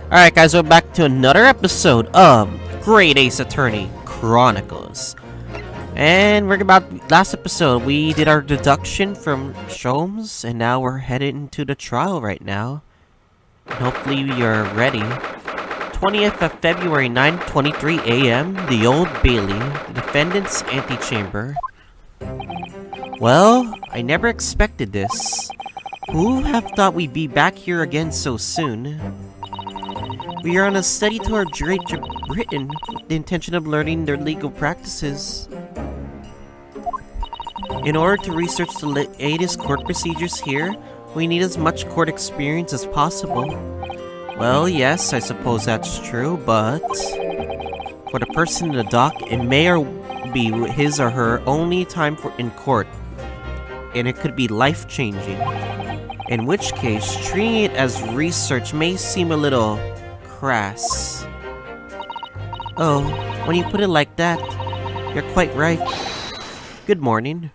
Alright guys, we're back to another episode of Great Ace Attorney Chronicles. And we're about last episode, we did our deduction from Sholmes, and now we're headed into the trial right now. Hopefully you're ready. 20th of February, 9:23 a.m., the Old Bailey, the defendant's antechamber. Well, I never expected this. Who would have thought we'd be back here again so soon? We are on a study tour of Great Britain with the intention of learning their legal practices. In order to research the latest court procedures here, we need as much court experience as possible. Well, yes, I suppose that's true, but for the person in the dock, it may or be his or her only time in court, and it could be life-changing. In which case, treating it as research may seem a little crass. Oh, when you put it like that, you're quite right. Good morning.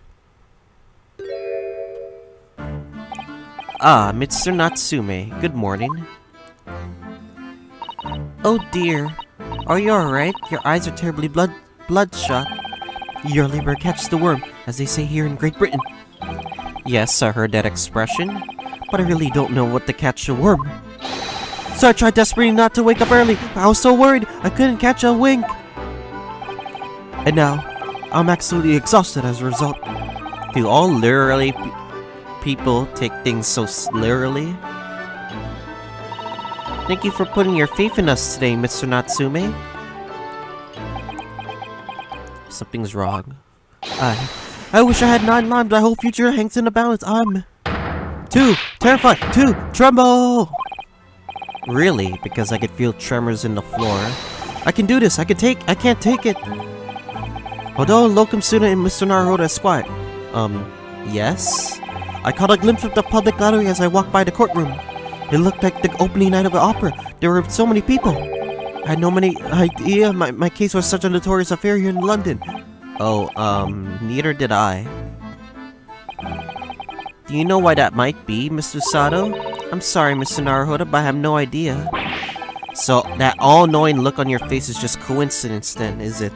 Ah, Mr. Natsume, good morning. Oh dear, are you alright? Your eyes are terribly bloodshot. Your labor catches the worm, as they say here in Great Britain. Yes, I heard that expression, but I really don't know what to catch a worm. So I tried desperately not to wake up early. I was so worried I couldn't catch a wink. And now, I'm absolutely exhausted as a result. Do all literally people take things so literally? Thank you for putting your faith in us today, Mr. Natsume. Something's wrong. I wish I had 9 lives. My whole future hangs in the balance. I'm too terrified to tremble. Really? Because I could feel tremors in the floor. I can do this. I can't take it. Although locum student and Mr. Naruhodo Esquire. Yes? I caught a glimpse of the public gallery as I walked by the courtroom. It looked like the opening night of an opera. There were so many people. I had no idea my case was such a notorious affair here in London. Oh, neither did I. Do you know why that might be, Mr. Sato? I'm sorry, Mr. Naruhodo, but I have no idea. So, that all-knowing look on your face is just coincidence then, is it?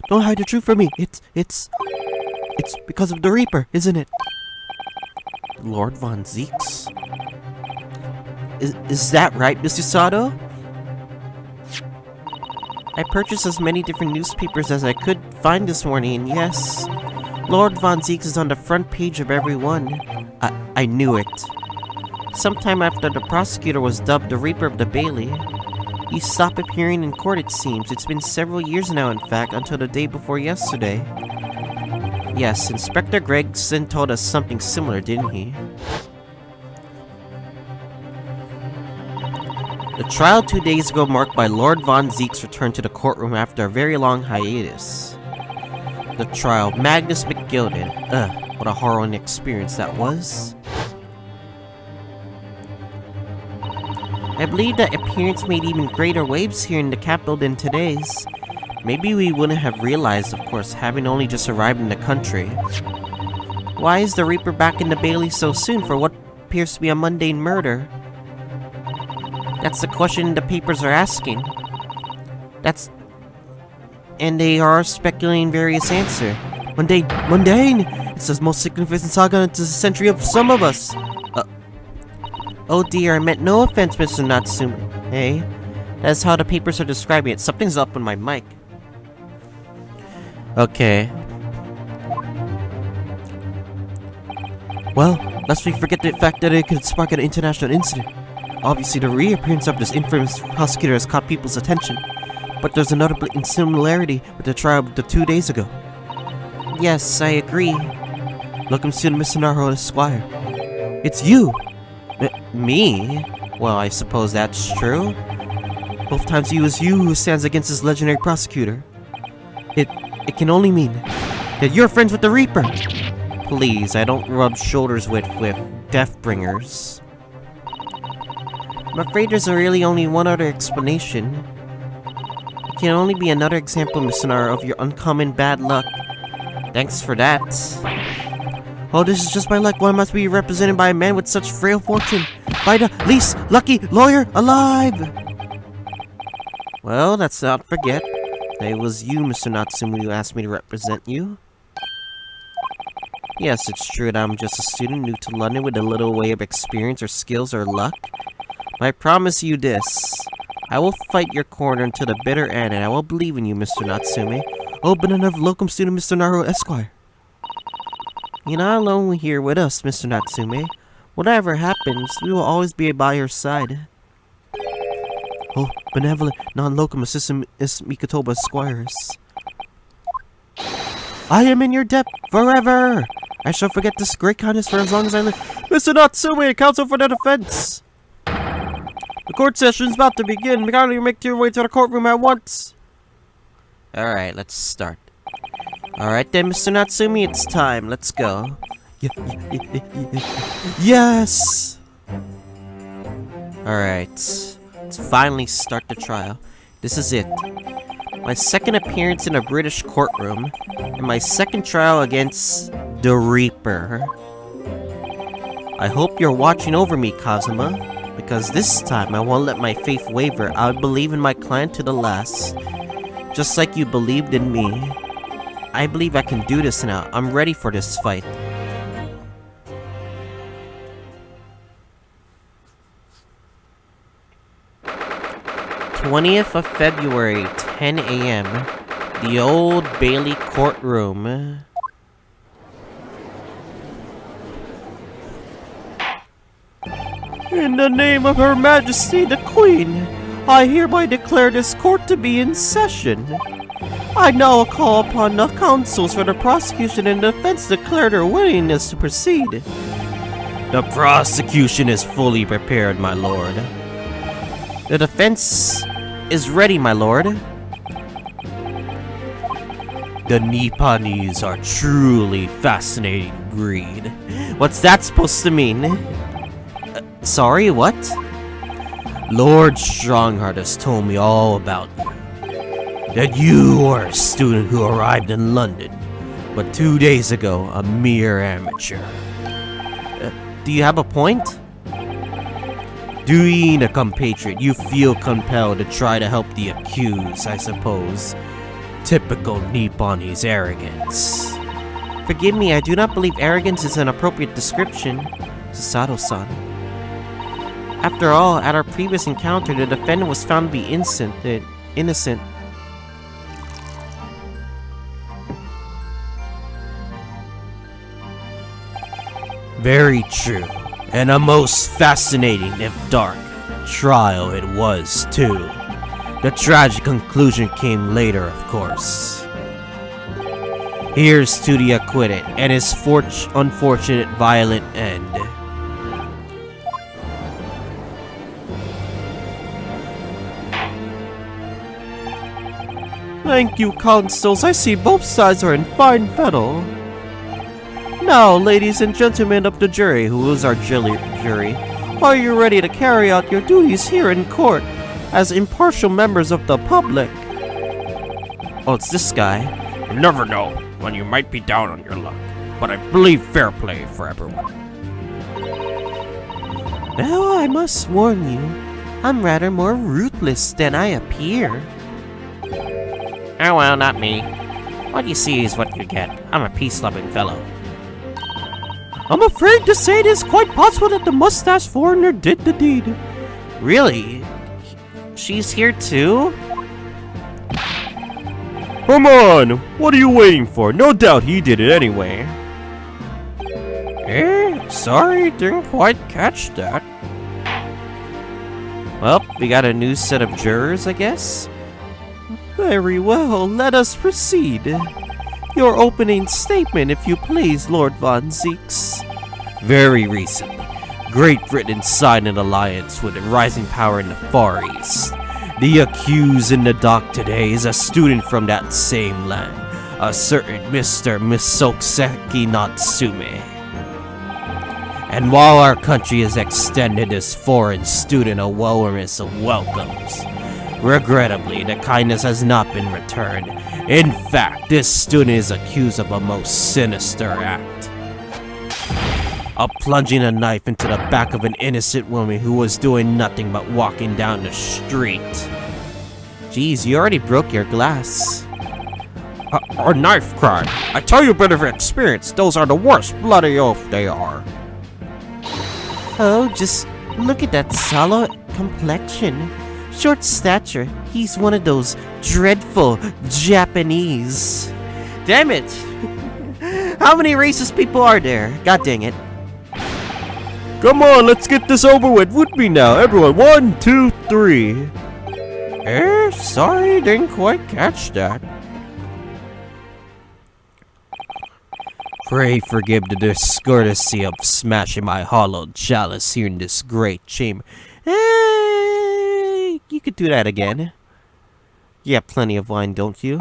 Don't hide the truth from me. It's because of the Reaper, isn't it? Lord Von Zeeks? Is that right, Mr. Sato? I purchased as many different newspapers as I could find this morning, and yes, Lord Von Zeeks is on the front page of every one. I knew it. Sometime after the prosecutor was dubbed the Reaper of the Bailey, he stopped appearing in court, it seems. It's been several years now, in fact, until the day before yesterday. Yes, Inspector Gregson told us something similar, didn't he? The trial 2 days ago marked by Lord Von Zeek's return to the courtroom after a very long hiatus. The trial, Magnus McGilded. What a harrowing experience that was. I believe that appearance made even greater waves here in the capital than today's. Maybe we wouldn't have realized, of course, having only just arrived in the country. Why is the Reaper back in the Bailey so soon for what appears to be a mundane murder? That's the question the papers are asking. And they are speculating various answers. Mundane! It's the most significant saga into the century of some of us. Oh dear, I meant no offense, Mr. Natsume. Hey, that's how the papers are describing it. Something's up with my mic. Okay. Well, lest we forget the fact that it could spark an international incident. Obviously, the reappearance of this infamous prosecutor has caught people's attention. But there's another blatant similarity with the trial of 2 days ago. Yes, I agree. Locum student Mr. Naruhodo Esquire. It's you! Me? Well, I suppose that's true. Both times it was you who stands against this legendary prosecutor. It can only mean that you're friends with the Reaper! Please, I don't rub shoulders with Deathbringers. I'm afraid there's really only one other explanation. It can only be another example, Mr. Naruhodo, of your uncommon bad luck. Thanks for that. Oh, this is just my luck. Why must be represented by a man with such frail fortune? by the least lucky lawyer alive! Well, let's not forget, it was you, Mr. Natsume, who asked me to represent you. Yes, it's true that I'm just a student new to London with a little way of experience or skills or luck. But I promise you this. I will fight your corner until the bitter end, and I will believe in you, Mr. Natsume. Oh, but another locum student, Mr. Naruto Esquire. You're not alone here with us, Mr. Natsume. Whatever happens, we will always be by your side. Oh, benevolent, non-locum assistant is Mikotoba Esquires. I am in your debt forever! I shall forget this great kindness for as long as I live. Mr. Natsume, counsel for the defense! The court session is about to begin. Kindly make your way to the courtroom at once. Alright, let's start. Alright then, Mr. Natsume, it's time. Let's go. Yes! Alright. Let's finally start the trial. This is it. My second appearance in a British courtroom, and my second trial against the Reaper. I hope you're watching over me, Kazuma, because this time I won't let my faith waver. I'll believe in my client to the last, just like you believed in me. I believe I can do this now. I'm ready for this fight. '20th of February, 10 a.m. The Old Bailey courtroom. In the name of Her Majesty the Queen, I hereby declare this court to be in session. I now call upon the counsels for the prosecution and defense to declare their willingness to proceed. The prosecution is fully prepared, my lord. The defense is ready, my lord. The Nipponese are truly fascinating breed. What's that supposed to mean? Sorry, what? Lord Strongheart has told me all about you. That you are a student who arrived in London, but 2 days ago, a mere amateur. Do you have a point? Being a compatriot, you feel compelled to try to help the accused, I suppose. Typical Nipponese arrogance. Forgive me, I do not believe arrogance is an appropriate description, Sasato-san. After all, at our previous encounter, the defendant was found to be innocent. Very true. And a most fascinating, if dark, trial it was, too. The tragic conclusion came later, of course. Here's to the acquitted and his unfortunate violent end. Thank you, consuls. I see both sides are in fine fettle. Now, ladies and gentlemen of the jury, who is our jury, are you ready to carry out your duties here in court as impartial members of the public? Oh, it's this guy. You never know when you might be down on your luck, but I believe fair play for everyone. Now, I must warn you, I'm rather more ruthless than I appear. Oh well, not me. What you see is what you get. I'm a peace-loving fellow. I'm afraid to say it is quite possible that the mustache foreigner did the deed. Really? She's here too? Come on! What are you waiting for? No doubt he did it anyway. Sorry, didn't quite catch that. Well, we got a new set of jurors, I guess? Very well, let us proceed. Your opening statement, if you please, Lord Von Zeeks. Very recently, Great Britain signed an alliance with a rising power in the Far East. The accused in the dock today is a student from that same land, a certain Mr. Misokiseki Natsume. And while our country has extended this foreign student a wilderness of welcomes, regrettably, the kindness has not been returned. In fact, this student is accused of a most sinister act. of plunging a knife into the back of an innocent woman who was doing nothing but walking down the street. Jeez, you already broke your glass. A knife crime. I tell you a bit of experience, those are the worst bloody oath they are. Oh, just look at that sallow complexion. Short stature. He's one of those dreadful Japanese. Damn it! How many racist people are there? God dang it. Come on, let's get this over with me now. Everyone, 1, 2, 3. Sorry, didn't quite catch that. Pray forgive the discourtesy of smashing my hollowed chalice here in this great chamber. You could do that again. You have plenty of wine, don't you?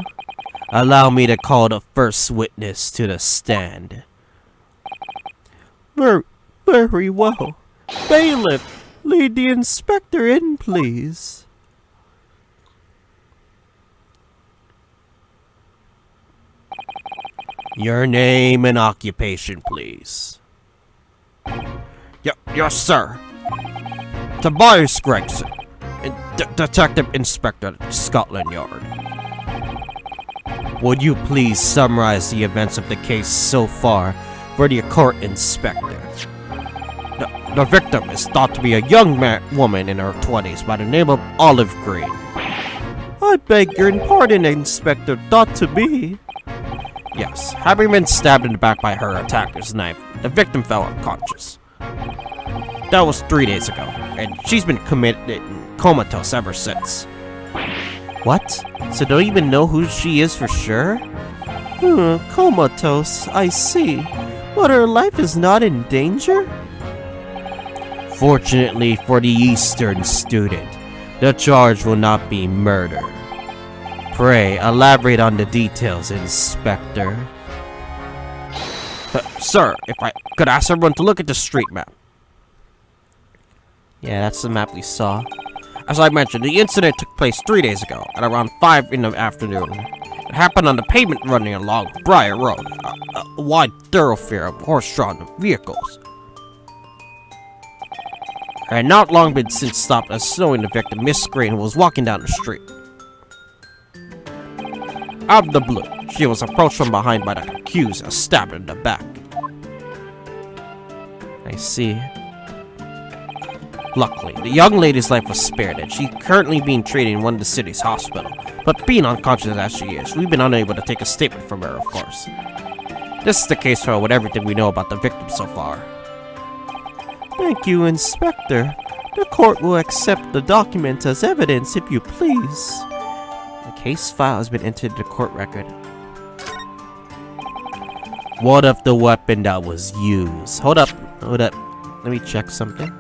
Allow me to call the first witness to the stand. Very well. Bailiff, lead the inspector in, please. Your name and occupation, please. Yes, sir. Tobias Gregson, Detective Inspector, Scotland Yard. Would you please summarize the events of the case so far for the court inspector? The victim is thought to be a young woman in her 20s by the name of Olive Green. I beg your pardon, Inspector, thought to be. Yes, having been stabbed in the back by her attacker's knife, the victim fell unconscious. That was 3 days ago, and she's been comatose ever since. What? So don't even know who she is for sure? Comatose, I see. But her life is not in danger? Fortunately for the Eastern student, the charge will not be murder. Pray, elaborate on the details, Inspector. Sir, if I could ask everyone to look at the street map. Yeah, that's the map we saw. As I mentioned, the incident took place 3 days ago, at around 5 in the afternoon. It happened on the pavement running along Briar Road, a wide thoroughfare of horse-drawn vehicles. It had not long been since stopped as knowing the victim, Miss Green, was walking down the street. Out of the blue, she was approached from behind by the accused and stabbed in the back. I see. Luckily, the young lady's life was spared, and she's currently being treated in one of the city's hospitals. But being unconscious as she is, we've been unable to take a statement from her, of course. This is the case file with everything we know about the victim so far. Thank you, Inspector. The court will accept the document as evidence, if you please. The case file has been entered into the court record. What of the weapon that was used? Hold up. Let me check something.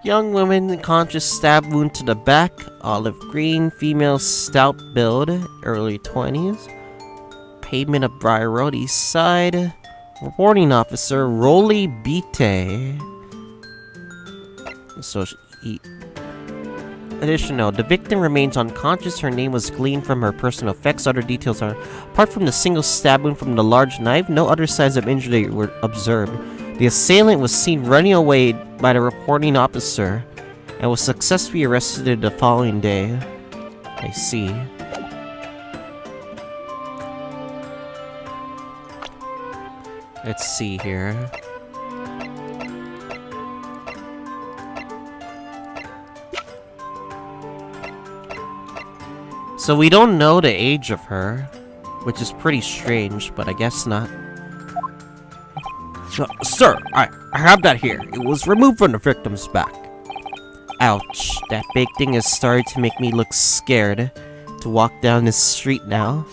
Young woman, unconscious, stab wound to the back, olive green, female, stout build, early 20s. Pavement of Briar Road, east side. Reporting officer, Rolly Bite. So, additional, the victim remains unconscious. Her name was gleaned from her personal effects. Other details are, apart from the single stab wound from the large knife, no other signs of injury were observed. The assailant was seen running away by the reporting officer and was successfully arrested the following day. I see. Let's see here. So we don't know the age of her, which is pretty strange, but I guess not. Sir, I have that here. It was removed from the victim's back. Ouch, that big thing has started to make me look scared to walk down this street now.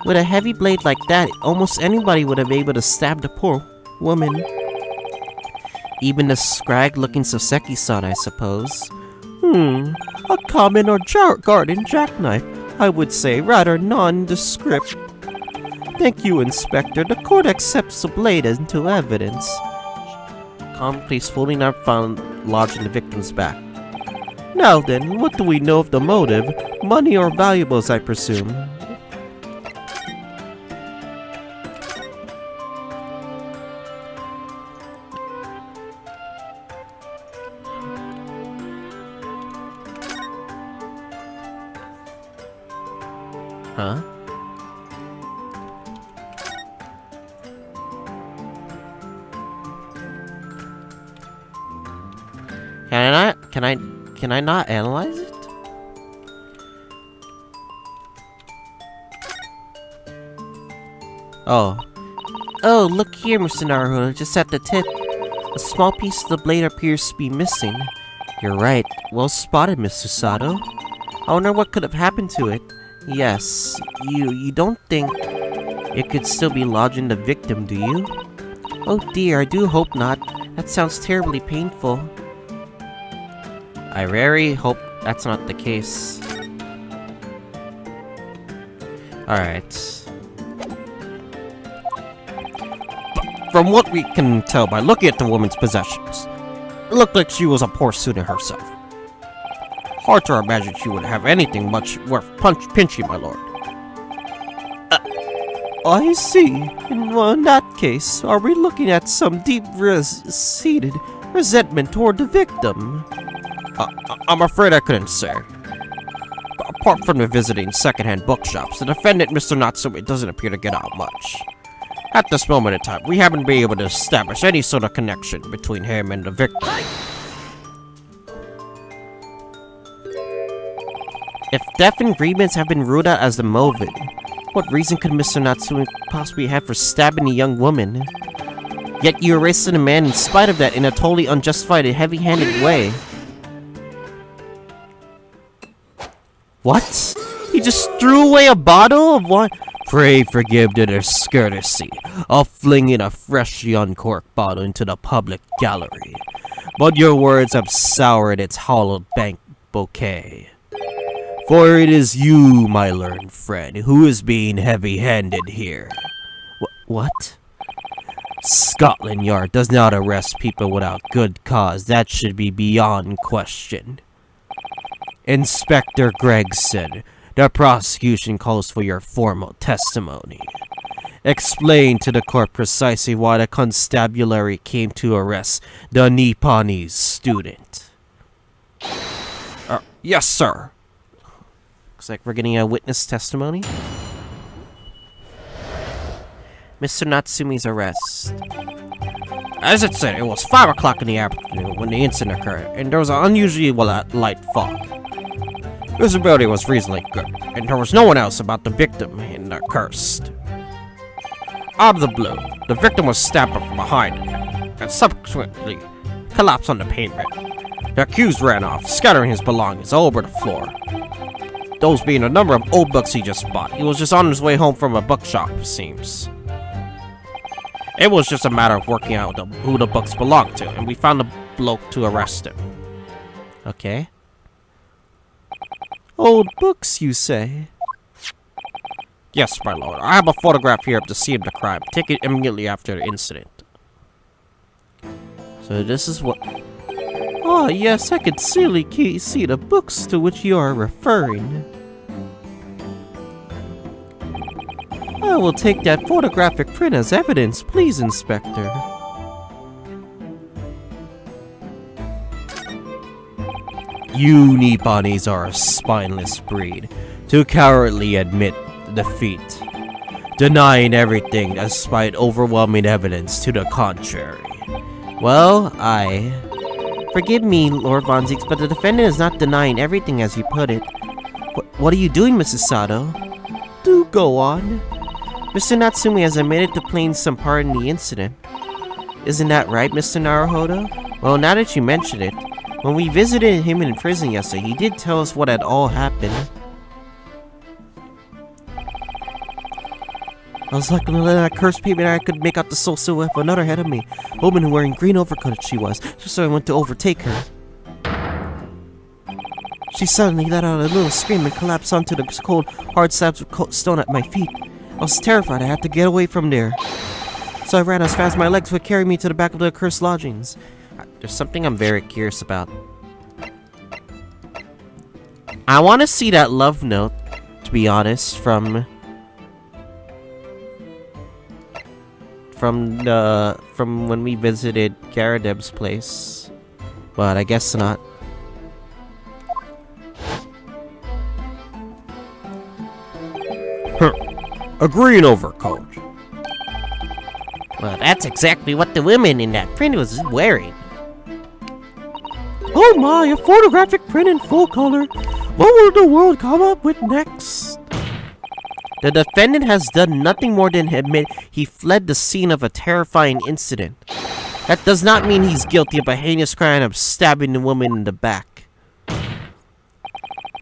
With a heavy blade like that, almost anybody would have been able to stab the poor woman. Even the scrag-looking Soseki-san, I suppose. A common or garden jackknife, I would say, rather nondescript. Thank you, Inspector. The court accepts the blade into evidence. Common place folding up found lodged in the victim's back. Now then, what do we know of the motive? Money or valuables, I presume. Huh? Can I not analyze it? Oh. Oh, look here, Mr. Naruto, just at the tip. A small piece of the blade appears to be missing. You're right. Well spotted, Mr. Sato. I wonder what could have happened to it. Yes, you don't think it could still be lodging the victim, do you? Oh dear, I do hope not. That sounds terribly painful. I really hope that's not the case. Alright. From what we can tell by looking at the woman's possessions, it looked like she was a poor student herself. Hard to imagine she would have anything much worth pinching, my lord. I see. In that case, are we looking at some deep-seated resentment toward the victim? I'm afraid I couldn't say. Apart from the visiting second-hand bookshops, the defendant, Mr. Natsume, doesn't appear to get out much. At this moment in time, we haven't been able to establish any sort of connection between him and the victim. If death and grievance have been ruled out as the motive, what reason could Mr. Natsume possibly have for stabbing a young woman? Yet you arrested a man in spite of that in a totally unjustified and heavy-handed way. What? He just threw away a bottle of wine? Pray forgive the discourtesy of flinging a freshly uncorked bottle into the public gallery, but your words have soured its hollowed bank bouquet. For it is you, my learned friend, who is being heavy-handed here. What? Scotland Yard does not arrest people without good cause. That should be beyond question. Inspector Gregson, the prosecution calls for your formal testimony. Explain to the court precisely why the constabulary came to arrest the Nipponese student. Yes, sir. Looks like we're getting a witness testimony. Mr. Natsume's arrest. As it said, it was 5 o'clock in the afternoon when the incident occurred, and there was an unusually light fog. Visibility was reasonably good, and there was no one else about the victim in the cursed. Out of the blue, the victim was stabbed from behind and subsequently collapsed on the pavement. The accused ran off, scattering his belongings all over the floor. Those being a number of old books he just bought. He was just on his way home from a bookshop, it seems. It was just a matter of working out who the books belonged to, and we found the bloke to arrest him. Okay. Old books, you say? Yes, my lord. I have a photograph here of the scene of the crime, taken immediately after the incident. So this is what... Oh, yes, I can clearly see the books to which you are referring. I will take that photographic print as evidence, please, Inspector. You Nipponese are a spineless breed, to cowardly admit defeat, denying everything despite overwhelming evidence to the contrary. Well, Forgive me, Lord Von Zieks, but the defendant is not denying everything as you put it. What are you doing, Mrs. Sato? Do go on. Mr. Natsume has admitted to playing some part in the incident. Isn't that right, Mr. Naruhodo? Well, now that you mention it, when we visited him in prison yesterday, he did tell us what had all happened. I was like, when that cursed pavement, I could make out the soul silhouette of another ahead of me. A woman wearing green overcoat she was, just so I went to overtake her. She suddenly let out a little scream and collapsed onto the cold, hard slabs of stone at my feet. I was terrified. I had to get away from there. So I ran as fast as my legs would carry me to the back of the accursed lodgings. There's something I'm very curious about. I want to see that love note, to be honest, from when we visited Garadeb's place. But I guess not. A green overcoat. Well, that's exactly what the woman in that print was wearing. Oh my, a photographic print in full color. What will the world come up with next? The defendant has done nothing more than admit he fled the scene of a terrifying incident. That does not mean he's guilty of a heinous crime of stabbing the woman in the back.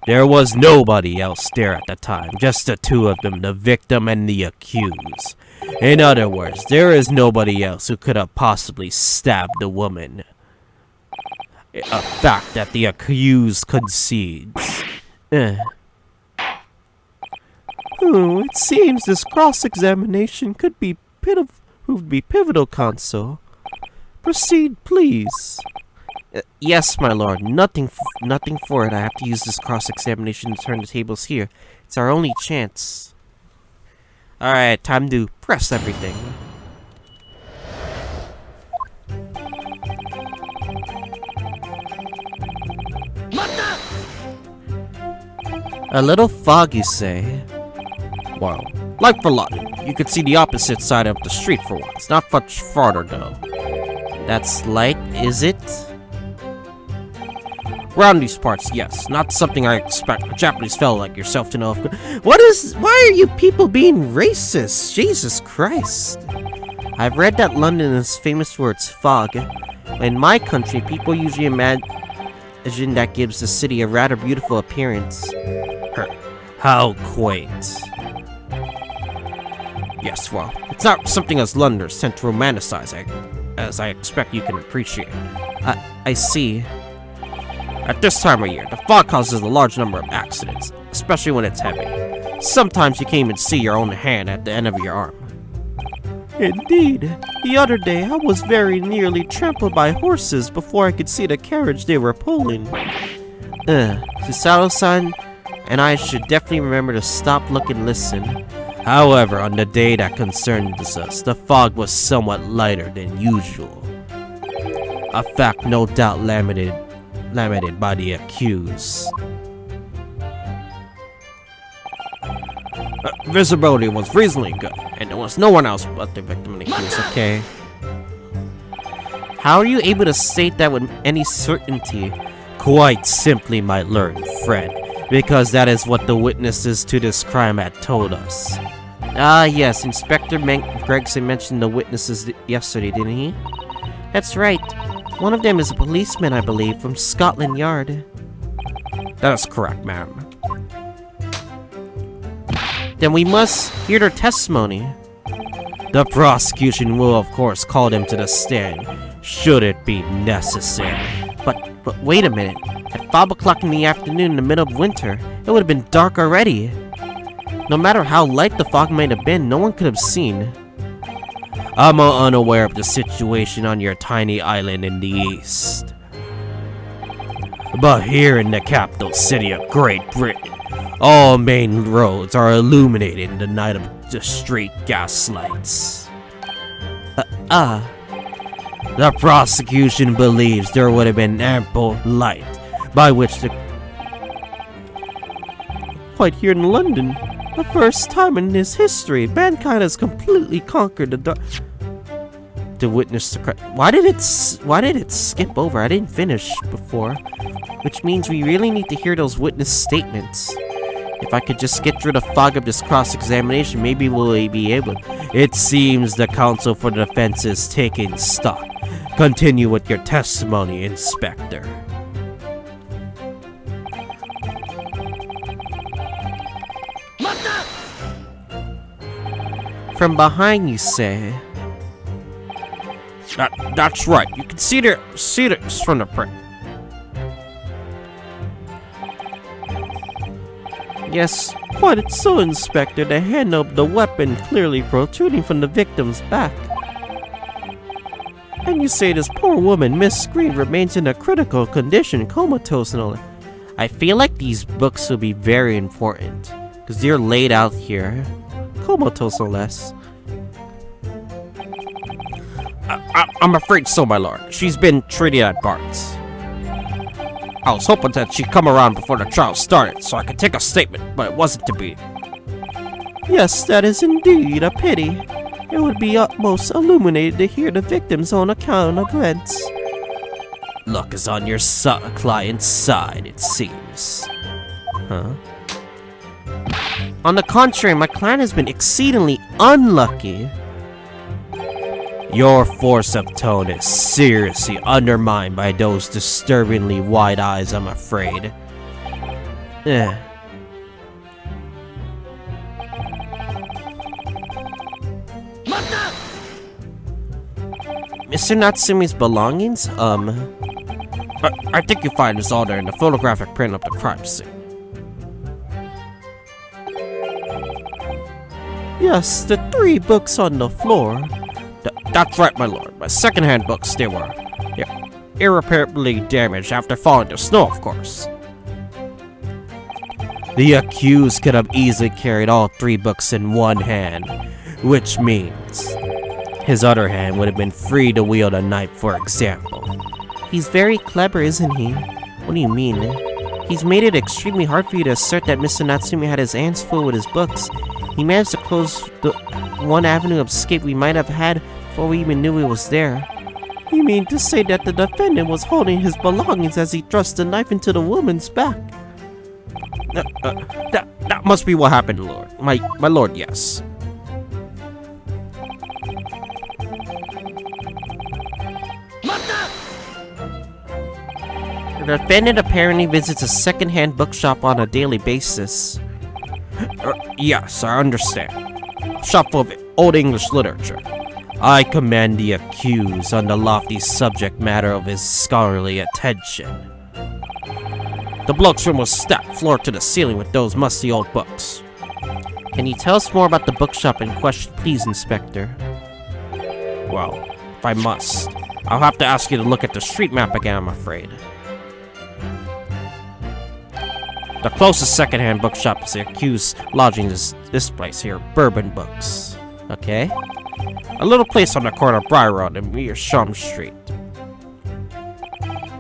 There was nobody else there at the time, just the two of them, the victim and the accused. In other words, there is nobody else who could have possibly stabbed the woman. A fact that the accused concedes. It seems this cross-examination could be pivotal, Consul. Proceed, please. Yes, my lord. Nothing for it. I have to use this cross-examination to turn the tables here. It's our only chance. Alright, time to press everything. A little fog, you say? Well, like for London, you could see the opposite side of the street for once. Not much farther, though. That's light, is it? Around these parts, yes. Not something I expect a Japanese fellow like yourself to know. Why are you people being racist? Jesus Christ. I've read that London is famous for its fog. In my country, people usually imagine that gives the city a rather beautiful appearance. How quaint. Yes, well, it's not something as Londoners tend to romanticize, as I expect you can appreciate. I see. At this time of year, the fog causes a large number of accidents, especially when it's heavy. Sometimes you can't even see your own hand at the end of your arm. Indeed. The other day, I was very nearly trampled by horses before I could see the carriage they were pulling. Susato-san and I should definitely remember to stop, look, and listen. However, on the day that concerned us, the fog was somewhat lighter than usual. A fact no doubt lamented by the accused. Visibility was reasonably good, and there was no one else but the victim and accused, okay? How are you able to state that with any certainty? Quite simply, my learned friend, because that is what the witnesses to this crime had told us. Ah, yes, Inspector Gregson mentioned the witnesses yesterday, didn't he? That's right. One of them is a policeman, I believe, from Scotland Yard. That is correct, ma'am. Then we must hear their testimony. The prosecution will, of course, call them to the stand, should it be necessary. But wait a minute. At 5 o'clock in the afternoon in the middle of winter, it would have been dark already. No matter how light the fog might have been, no one could have seen. I'm unaware of the situation on your tiny island in the east. But here in the capital city of Great Britain, all main roads are illuminated in the night of the street gas lights. The prosecution believes there would have been ample light by which to... Quite here in London, the first time in his history, mankind has completely conquered the dark... To witness the crime. Why did it skip over? I didn't finish before. Which means we really need to hear those witness statements. If I could just get through the fog of this cross-examination, maybe we'll be able. It seems the counsel for the defense is taking stock. Continue with your testimony, Inspector. From behind, you say? That's right. You can see this from the print. Yes, quite so, Inspector. The handle of the weapon clearly protruding from the victim's back. And you say this poor woman, Miss Green, remains in a critical condition, comatose and all that. I feel like these books will be very important, because they're laid out here. Comatose no less. I'm afraid so, my lord. She's been treated at Bart's. I was hoping that she'd come around before the trial started, so I could take a statement, but it wasn't to be. Yes, that is indeed a pity. It would be utmost illuminated to hear the victim's own account of events. Luck is on your client's side, it seems. Huh? On the contrary, my client has been exceedingly unlucky. Your force of tone is seriously undermined by those disturbingly wide eyes, I'm afraid. Mr. Natsumi's belongings? I think you find his order in the photographic print of the crime scene. Yes, the 3 books on the floor. That's right, my lord. My second-hand books, they were irreparably damaged after falling to snow, of course. The accused could have easily carried all 3 books in one hand, which means his other hand would have been free to wield a knife, for example. He's very clever, isn't he? What do you mean? He's made it extremely hard for you to assert that Mr. Natsumi had his hands full with his books. He managed to close the one avenue of escape we might have had before we even knew he was there. You mean to say that the defendant was holding his belongings as he thrust the knife into the woman's back? That must be what happened, lord. My lord, yes. The defendant apparently visits a second-hand bookshop on a daily basis. Yes, I understand. Shop full of old English literature. I commend the accused on the lofty subject matter of his scholarly attention. The bloke's room was stacked floor to the ceiling with those musty old books. Can you tell us more about the bookshop in question, please, Inspector? Well, if I must, I'll have to ask you to look at the street map again, I'm afraid. The closest second-hand bookshop is the accused lodging is this place here, Bourbon Books. Okay. A little place on the corner of Briar Road and Meerschaum Street.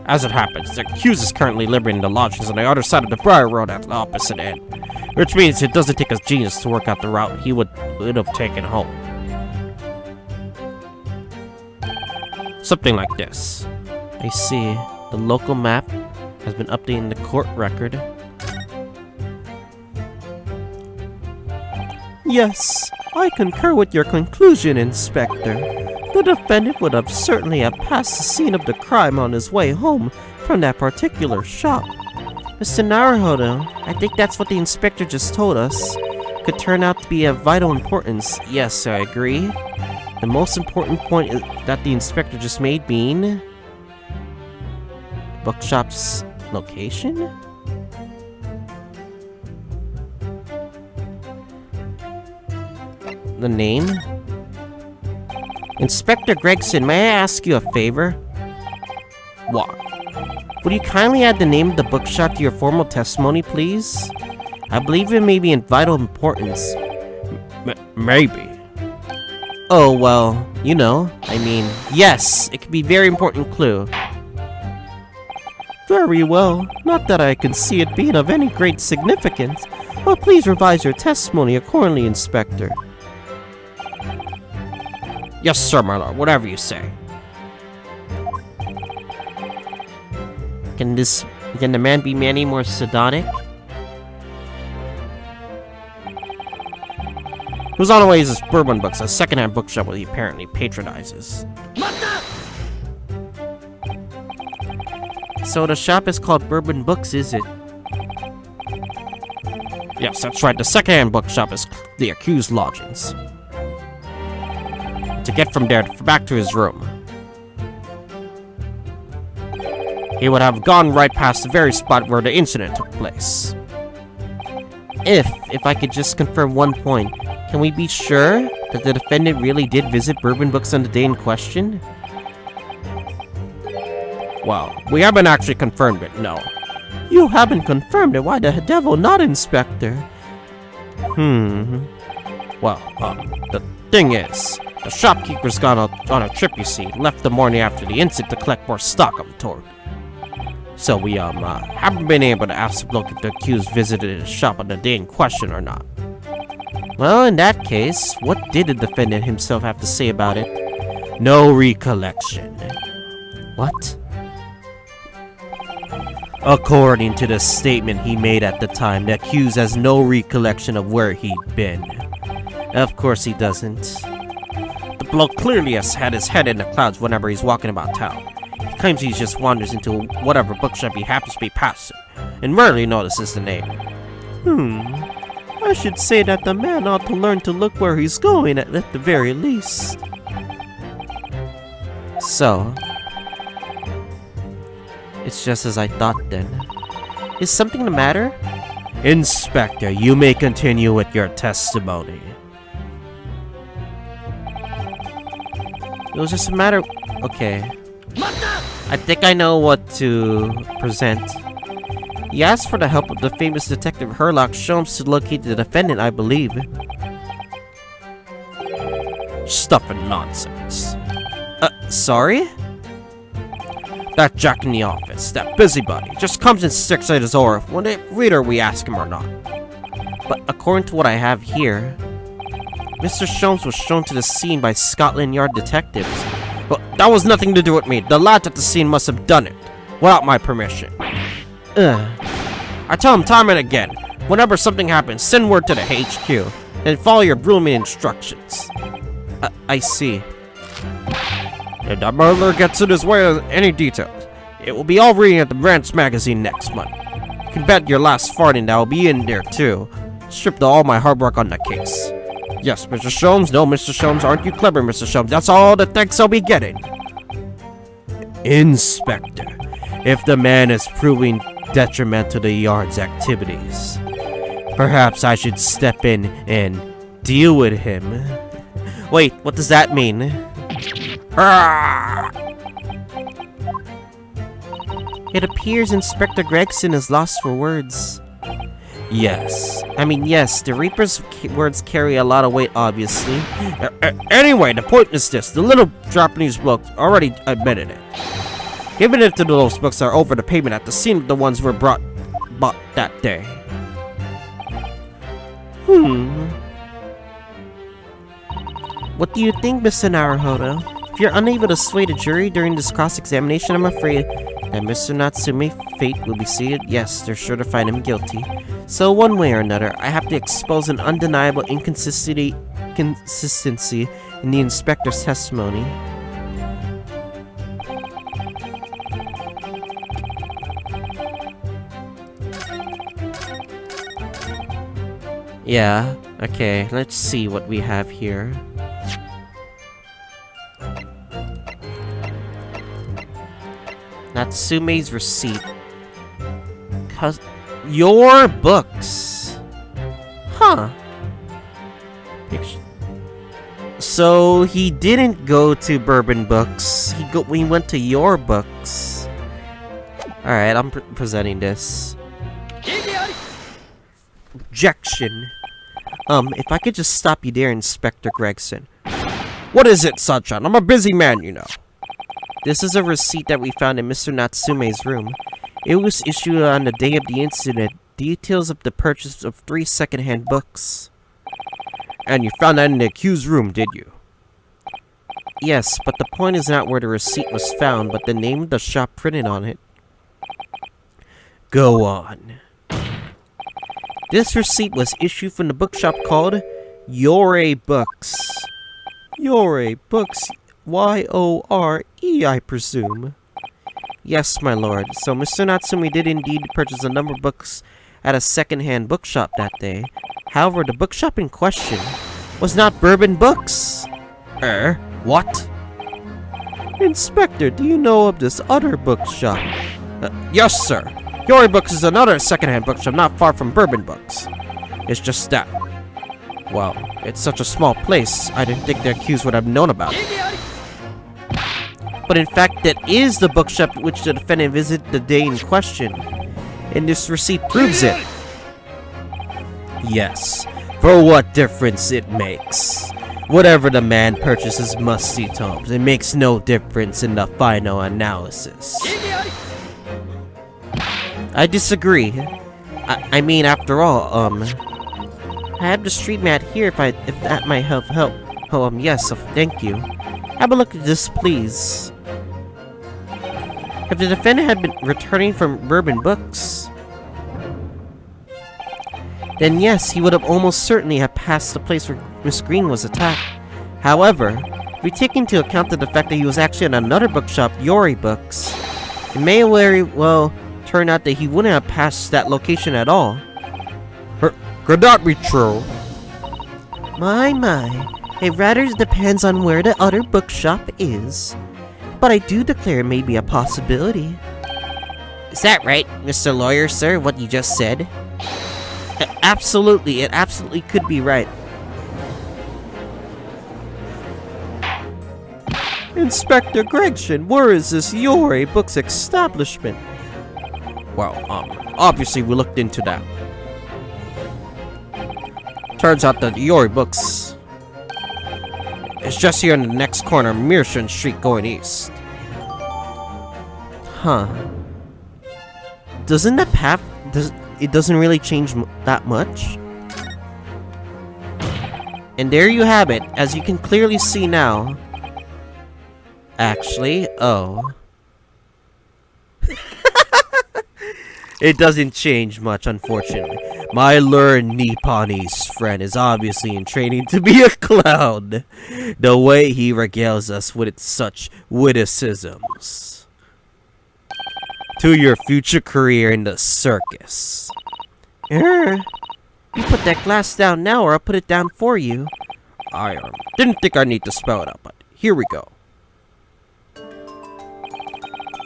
As it happens, the accused is currently living in the lodgings on the other side of the Briar Road at the opposite end, which means it doesn't take a genius to work out the route he would have taken home. Something like this. I see. The local map has been updating the court record. Yes, I concur with your conclusion, Inspector. The defendant would have certainly have passed the scene of the crime on his way home from that particular shop. Mr. Naruhodo, I think that's what the inspector just told us. Could turn out to be of vital importance. Yes, I agree. The most important point that the inspector just made being bookshop's location? The name? Inspector Gregson, may I ask you a favor? What? Would you kindly add the name of the bookshop to your formal testimony, please? I believe it may be in vital importance. Maybe. Oh, well, you know, I mean, yes, it could be a very important clue. Very well. Not that I can see it being of any great significance, but please revise your testimony accordingly, Inspector. Yes, sir, my lord. Whatever you say. Can the man be any more sardonic? He was on the way to his Bourbon Books, a second-hand bookshop that he apparently patronizes. So the shop is called Bourbon Books, is it? Yes, that's right. The second-hand bookshop is the accused lodgings. To get from there back to his room, he would have gone right past the very spot where the incident took place. If I could just confirm one point, can we be sure that the defendant really did visit Bourbon Books on the day in question? Well, we haven't actually confirmed it, no. You haven't confirmed it. Why the devil not, Inspector? Well, the thing is, the shopkeeper's gone on a trip, you see. Left the morning after the incident to collect more stock, I'm told. So we, haven't been able to ask the bloke if the accused visited his shop on the day in question or not. Well, in that case, what did the defendant himself have to say about it? No recollection. What? According to the statement he made at the time, the accused has no recollection of where he'd been. Of course he doesn't. The bloke clearly has had his head in the clouds whenever he's walking about town. He claims he just wanders into whatever bookshop he happens to be passing, and rarely notices the name. I should say that the man ought to learn to look where he's going at the very least. So, it's just as I thought then. Is something the matter? Inspector, you may continue with your testimony. It was just a matter... Okay. I think I know what to present. He asked for the help of the famous detective Sherlock Holmes to locate the defendant, I believe. Stuff and nonsense. Sorry? That Jack in the office, that busybody, just comes and sticks at his oar when the reader we ask him or not. But according to what I have here, Mr. Holmes was shown to the scene by Scotland Yard detectives. Well, that was nothing to do with me. The lads at the scene must have done it, without my permission. I tell him time and again, whenever something happens, send word to the HQ, and follow your grooming instructions. I see. If the murderer gets in his way of any details, it will be all reading at the Branch magazine next month. You can bet your last farting that will be in there too. Stripped all my hard work on the case. Yes, Mr. Holmes. No, Mr. Holmes. Aren't you clever, Mr. Holmes? That's all the thanks I'll be getting. Inspector, if the man is proving detrimental to the yard's activities, perhaps I should step in and deal with him. Wait, what does that mean? It appears Inspector Gregson is lost for words. Yes. Yes, the Reaper's words carry a lot of weight, obviously. Anyway, the point is this. The little Japanese bloke already admitted it. Even if those books are over the pavement at the scene of the ones were bought that day. What do you think, Mr. Naruhodo? If you're unable to sway the jury during this cross-examination, I'm afraid that Mr. Natsume's fate will be sealed. Yes, they're sure to find him guilty. So one way or another, I have to expose an undeniable inconsistency in the inspector's testimony. Yeah, okay, let's see what we have here. Natsume's receipt. Your books. Huh. So he didn't go to Bourbon Books. We went to your books. Alright, I'm presenting this. Objection. If I could just stop you there, Inspector Gregson. What is it, Sunshine? I'm a busy man, you know. This is a receipt that we found in Mr. Natsume's room. It was issued on the day of the incident. Details of the purchase of 3 second-hand books. And you found that in the accused room, did you? Yes, but the point is not where the receipt was found, but the name of the shop printed on it. Go on. This receipt was issued from the bookshop called Yore Books. Yore Books? Y-O-R-E, I presume. Yes, my lord. So Mr. Natsume did indeed purchase a number of books at a second-hand bookshop that day. However, the bookshop in question was not Bourbon Books. What? Inspector, do you know of this other bookshop? Yes, sir. Yori Books is another second-hand bookshop not far from Bourbon Books. It's just that, well, it's such a small place, I didn't think the accused would have known about it. But in fact, that is the bookshop which the defendant visited the day in question. and this receipt proves it. Yes, for what difference it makes. Whatever the man purchases musty tomes, it makes no difference in the final analysis. I disagree. I mean, after all, I have the street mat here if that might help. Oh, yes, thank you. Have a look at this, please. If the defendant had been returning from bourbon books, then yes, he would have almost certainly have passed the place where Miss Green was attacked. However, if we take into account the fact that he was actually at another bookshop, Yori Books, it may very well turn out that he wouldn't have passed that location at all. Could that be true? My, it rather depends on where the other bookshop is. But I do declare it may be a possibility. Is that right, Mr. Lawyer, sir, what you just said? Absolutely, it absolutely could be right. Inspector Gregson, where is this Yori Books establishment? Well, obviously we looked into that. Turns out that Yori Books is just here in the next corner of Mearshun Street going east. Huh. Doesn't that path... It doesn't really change that much? And there you have it, as you can clearly see now. Actually, oh. It doesn't change much, unfortunately. My learned Nipponese friend is obviously in training to be a clown. The way he regales us with such witticisms. To your future career in the circus. You put that glass down now or I'll put it down for you. I didn't think I need to spell it out, but here we go.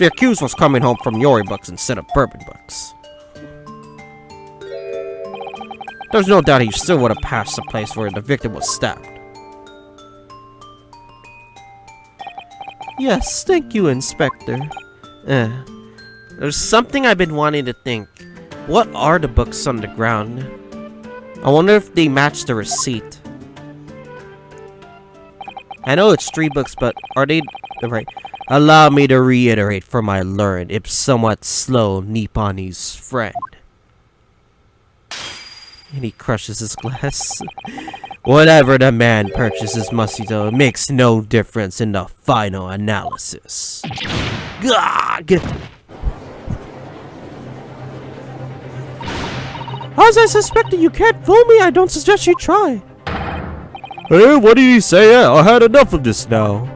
The accused was coming home from Yori Books instead of bourbon books. There's no doubt he still would have passed the place where the victim was stabbed. Yes, thank you, Inspector. There's something I've been wanting to think. What are the books on the ground? I wonder if they match the receipt. I know it's 3 books, but are they right? Allow me to reiterate for my learned, if somewhat slow, Nipponese friend. And he crushes his glass. Whatever the man purchases, Musito, it makes no difference in the final analysis. Gah! As I suspected, you can't fool me. I don't suggest you try. Hey, what do you say? I had enough of this now.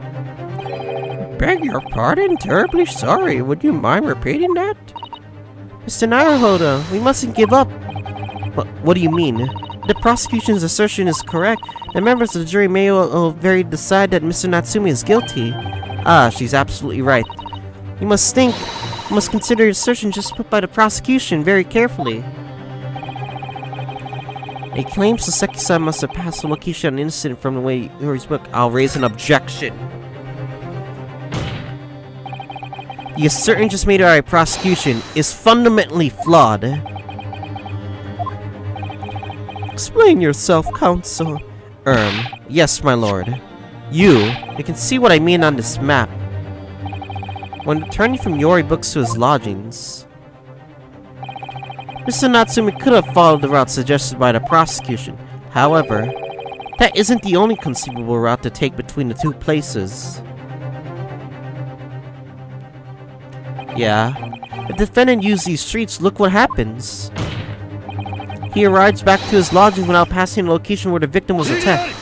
Beg your pardon? Terribly sorry. Would you mind repeating that? Mr. Naruhodo, we mustn't give up. What do you mean? The prosecution's assertion is correct. The members of the jury may very decide that Mr. Natsumi is guilty. Ah, she's absolutely right. You must consider your assertion just put by the prosecution very carefully. It claims Saseki-san must have passed the location on incident from the way Yori's book. I'll raise an objection. The assertion just made by prosecution is fundamentally flawed. Explain yourself, counsel. Yes, my lord. You can see what I mean on this map. When returning from Yori Books to his lodgings, Mr. Natsumi could have followed the route suggested by the prosecution. However, that isn't the only conceivable route to take between the two places. Yeah, if the defendant used these streets, look what happens. He arrives back to his lodging without passing the location where the victim was attacked.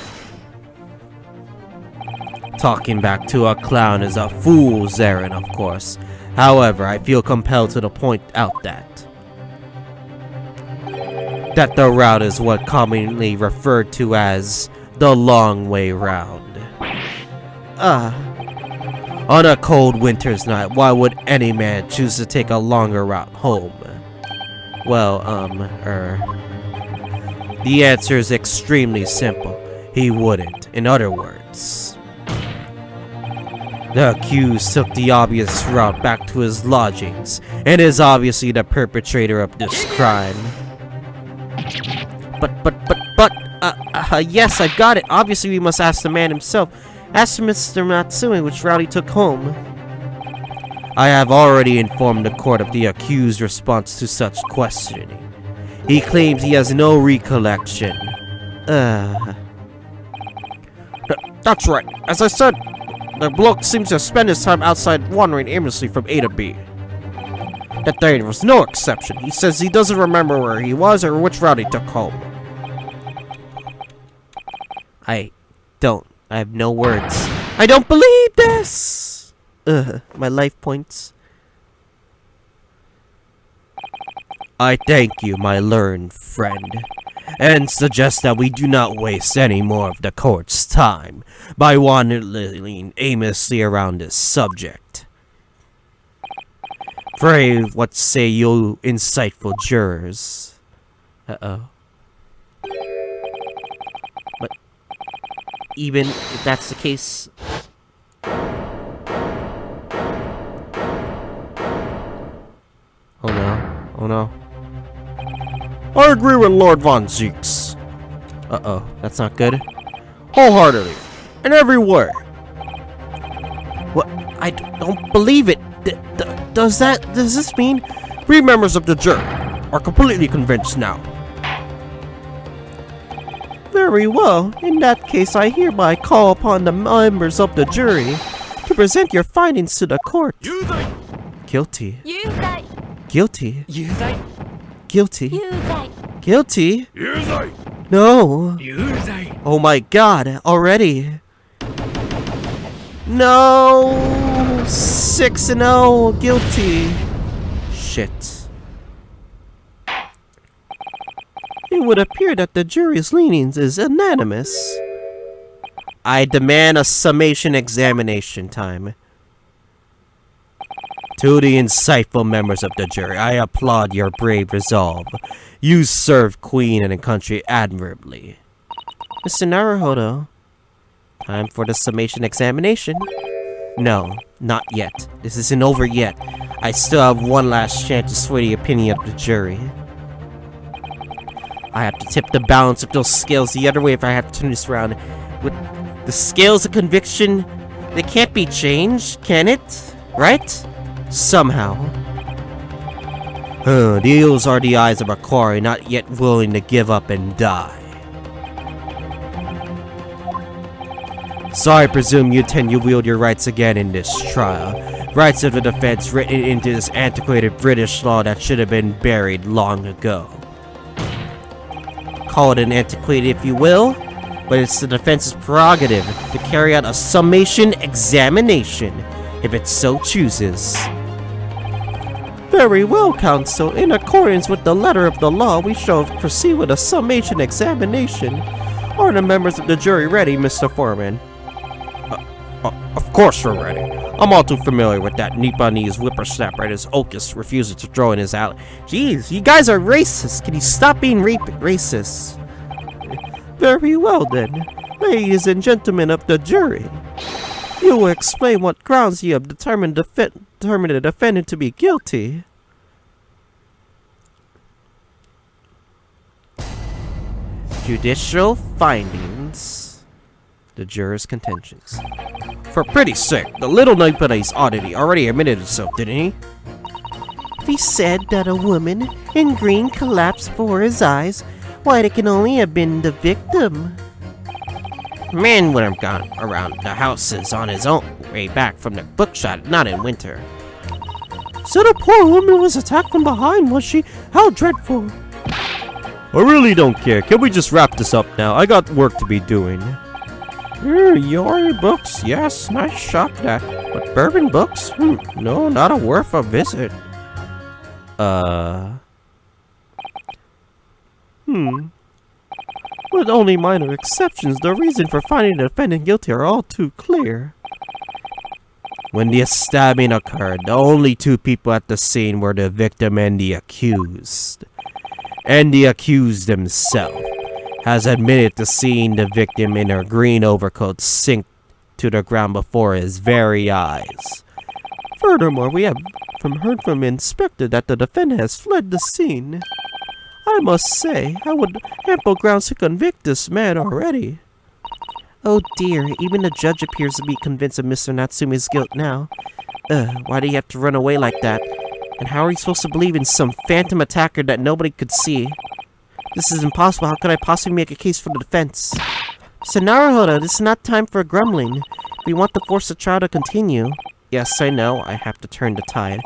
Talking back to a clown is a fool's errand, of course. However, I feel compelled to point out that the route is what commonly referred to as the long way round. On a cold winter's night, why would any man choose to take a longer route home? Well, the answer is extremely simple. He wouldn't. In other words, The accused took the obvious route back to his lodgings and is obviously the perpetrator of this crime. Yes, I've got it. Obviously, we must ask the man himself. Ask Mr. Matsui which route he took home. I have already informed the court of the accused's response to such questioning. He claims he has no recollection. That's right. As I said, the bloke seems to spend his time outside wandering aimlessly from A to B. That day was no exception. He says he doesn't remember where he was or which route he took home. I have no words. I don't believe this! My life points. I thank you, my learned friend, and suggest that we do not waste any more of the court's time by wandering aimlessly around this subject. Pray, what say you insightful jurors? Uh-oh. But even if that's the case... Oh no, oh no. I agree with Lord Von Zeeks. Uh-oh, that's not good. Wholeheartedly. In every way. What? I don't believe it. Does this mean... 3 members of the jury are completely convinced now. Very well. In that case, I hereby call upon the members of the jury to present your findings to the court. Guilty. Guilty. Guilty. Guilty? No. Oh my god, already. No. 6-0. Guilty. Shit. It would appear that the jury's leanings is unanimous. I demand a summation examination time. To the insightful members of the jury, I applaud your brave resolve. You served Queen and the country admirably. Mr. Naruhodo, time for the summation examination. No, not yet. This isn't over yet. I still have one last chance to sway the opinion of the jury. I have to tip the balance of those scales the other way if I have to turn this around. With the scales of conviction, they can't be changed, can it? Right? Somehow. These are the eyes of a quarry not yet willing to give up and die. So I presume you intend to wield your rights again in this trial. Rights of the defense written into this antiquated British law that should have been buried long ago. Call it an antiquated if you will, but it's the defense's prerogative to carry out a summation examination if it so chooses. Very well, counsel. In accordance with the letter of the law, we shall proceed with a summation examination. Are the members of the jury ready, Mr. Foreman? Of course we're ready. I'm all too familiar with that Nipponese whippersnapper and his Ocus refuses to throw in his alley. Jeez, you guys are racist. Can you stop being racist? Very well then, ladies and gentlemen of the jury. You will explain what grounds you have determined the defendant to be guilty. Judicial findings. The jurors' contentions. For pity's sake, the little Nipponese oddity already admitted itself, didn't he? He said that a woman in green collapsed before his eyes. Why, it can only have been the victim. Man would have gone around the houses on his own way back from the bookshop, not in winter. So the poor woman was attacked from behind, was she? How dreadful. I really don't care. Can we just wrap this up now? I got work to be doing. Your books, yes, nice shop that. But bourbon books? No, not a worth a visit. With only minor exceptions, the reason for finding the defendant guilty are all too clear. When the stabbing occurred, the only 2 people at the scene were the victim and the accused. And the accused himself has admitted to seeing the victim in her green overcoat sink to the ground before his very eyes. Furthermore, we have heard from Inspector that the defendant has fled the scene. I must say, I would ample grounds to convict this man already. Oh dear, even the judge appears to be convinced of Mr. Natsume's guilt now. Why did he have to run away like that? And how are we supposed to believe in some phantom attacker that nobody could see? This is impossible. How could I possibly make a case for the defense? So Naruhodo, this is not time for grumbling. We want to force the trial to continue. Yes, I know. I have to turn the tide.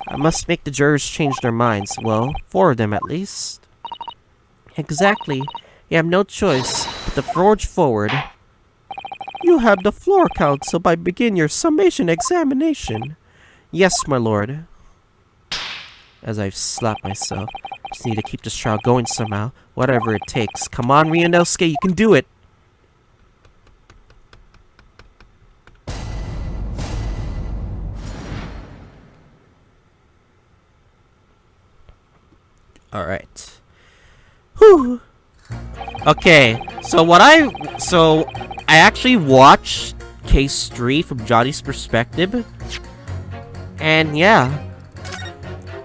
I must make the jurors change their minds. Well, 4 of them at least. Exactly. You have no choice but to forge forward. You have the floor, counsel, by begin your summation examination. Yes, my lord. As I've slapped myself. Just need to keep this trial going somehow. Whatever it takes. Come on, Ryunosuke, you can do it. Alright. Whew. Okay, so I actually watched Case 3 from Johnny's perspective. And yeah.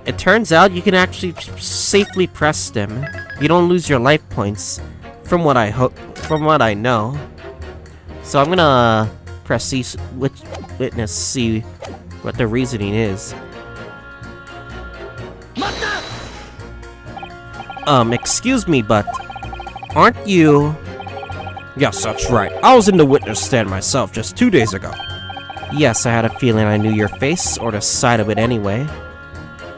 It turns out you can actually safely press them. You don't lose your life points. From what I know. So I'm gonna press witness, see what the reasoning is. Excuse me, but aren't you... Yes, that's right. I was in the witness stand myself just 2 days ago. Yes, I had a feeling I knew your face, or the side of it anyway.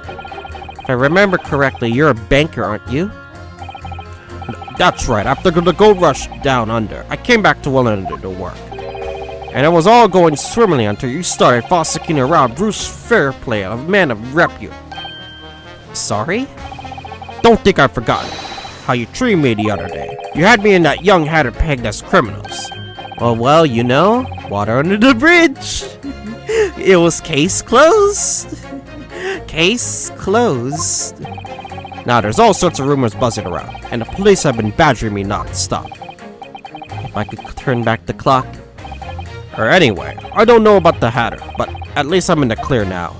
If I remember correctly, you're a banker, aren't you? That's right. After the gold rush down under, I came back to London to work. And it was all going swimmingly until you started fossicking around Bruce Fairplay, a man of repute. Sorry? Don't think I've forgotten how you treated me the other day. You had me and that young hatter pegged as criminals. Well, you know, water under the bridge. It was case closed. Case closed. Now, there's all sorts of rumors buzzing around, and the police have been badgering me non-stop. If I could turn back the clock. Or anyway, I don't know about the hatter, but at least I'm in the clear now.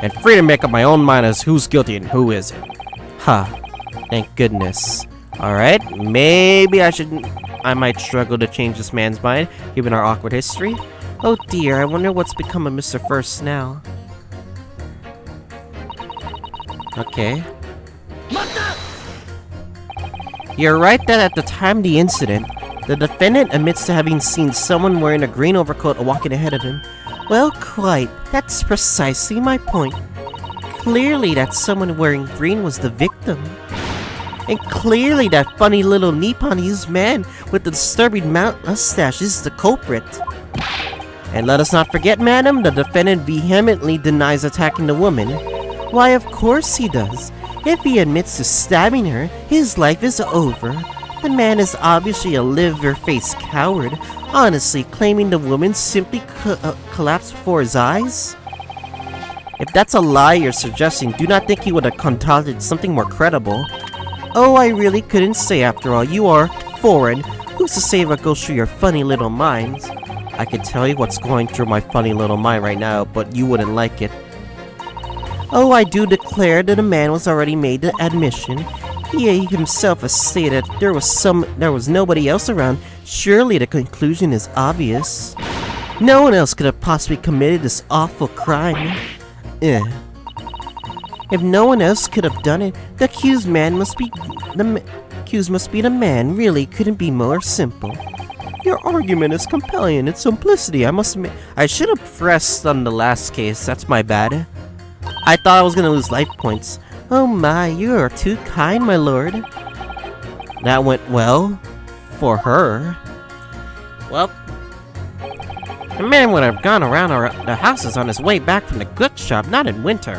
And free to make up my own mind as who's guilty and who isn't. Ha. Thank goodness. Alright, maybe I might struggle to change this man's mind, given our awkward history. Oh dear, I wonder what's become of Mr. First now. Okay. You're right that at the time of the incident, the defendant admits to having seen someone wearing a green overcoat walking ahead of him. Well, quite. That's precisely my point. Clearly that someone wearing green was the victim. And clearly that funny little Nipponese man with the disturbing mustache is the culprit. And let us not forget, madam, the defendant vehemently denies attacking the woman. Why, of course he does. If he admits to stabbing her, his life is over. The man is obviously a liver-faced coward, honestly claiming the woman simply collapsed before his eyes. If that's a lie you're suggesting, do not think he would have concocted something more credible. Oh, I really couldn't say after all. You are foreign. Who's to say what goes through your funny little minds? I could tell you what's going through my funny little mind right now, but you wouldn't like it. Oh, I do declare that a man was already made the admission. He himself has stated there was nobody else around. Surely the conclusion is obvious. No one else could have possibly committed this awful crime. If no one else could have done it, the accused must be the man. Really, couldn't be more simple. Your argument is compelling in its simplicity, I must admit. I should have pressed on the last case, that's my bad. I thought I was gonna lose life points. Oh my, you are too kind, my lord. That went well. For her. Well, the man would have gone around the houses on his way back from the goods shop, not in winter.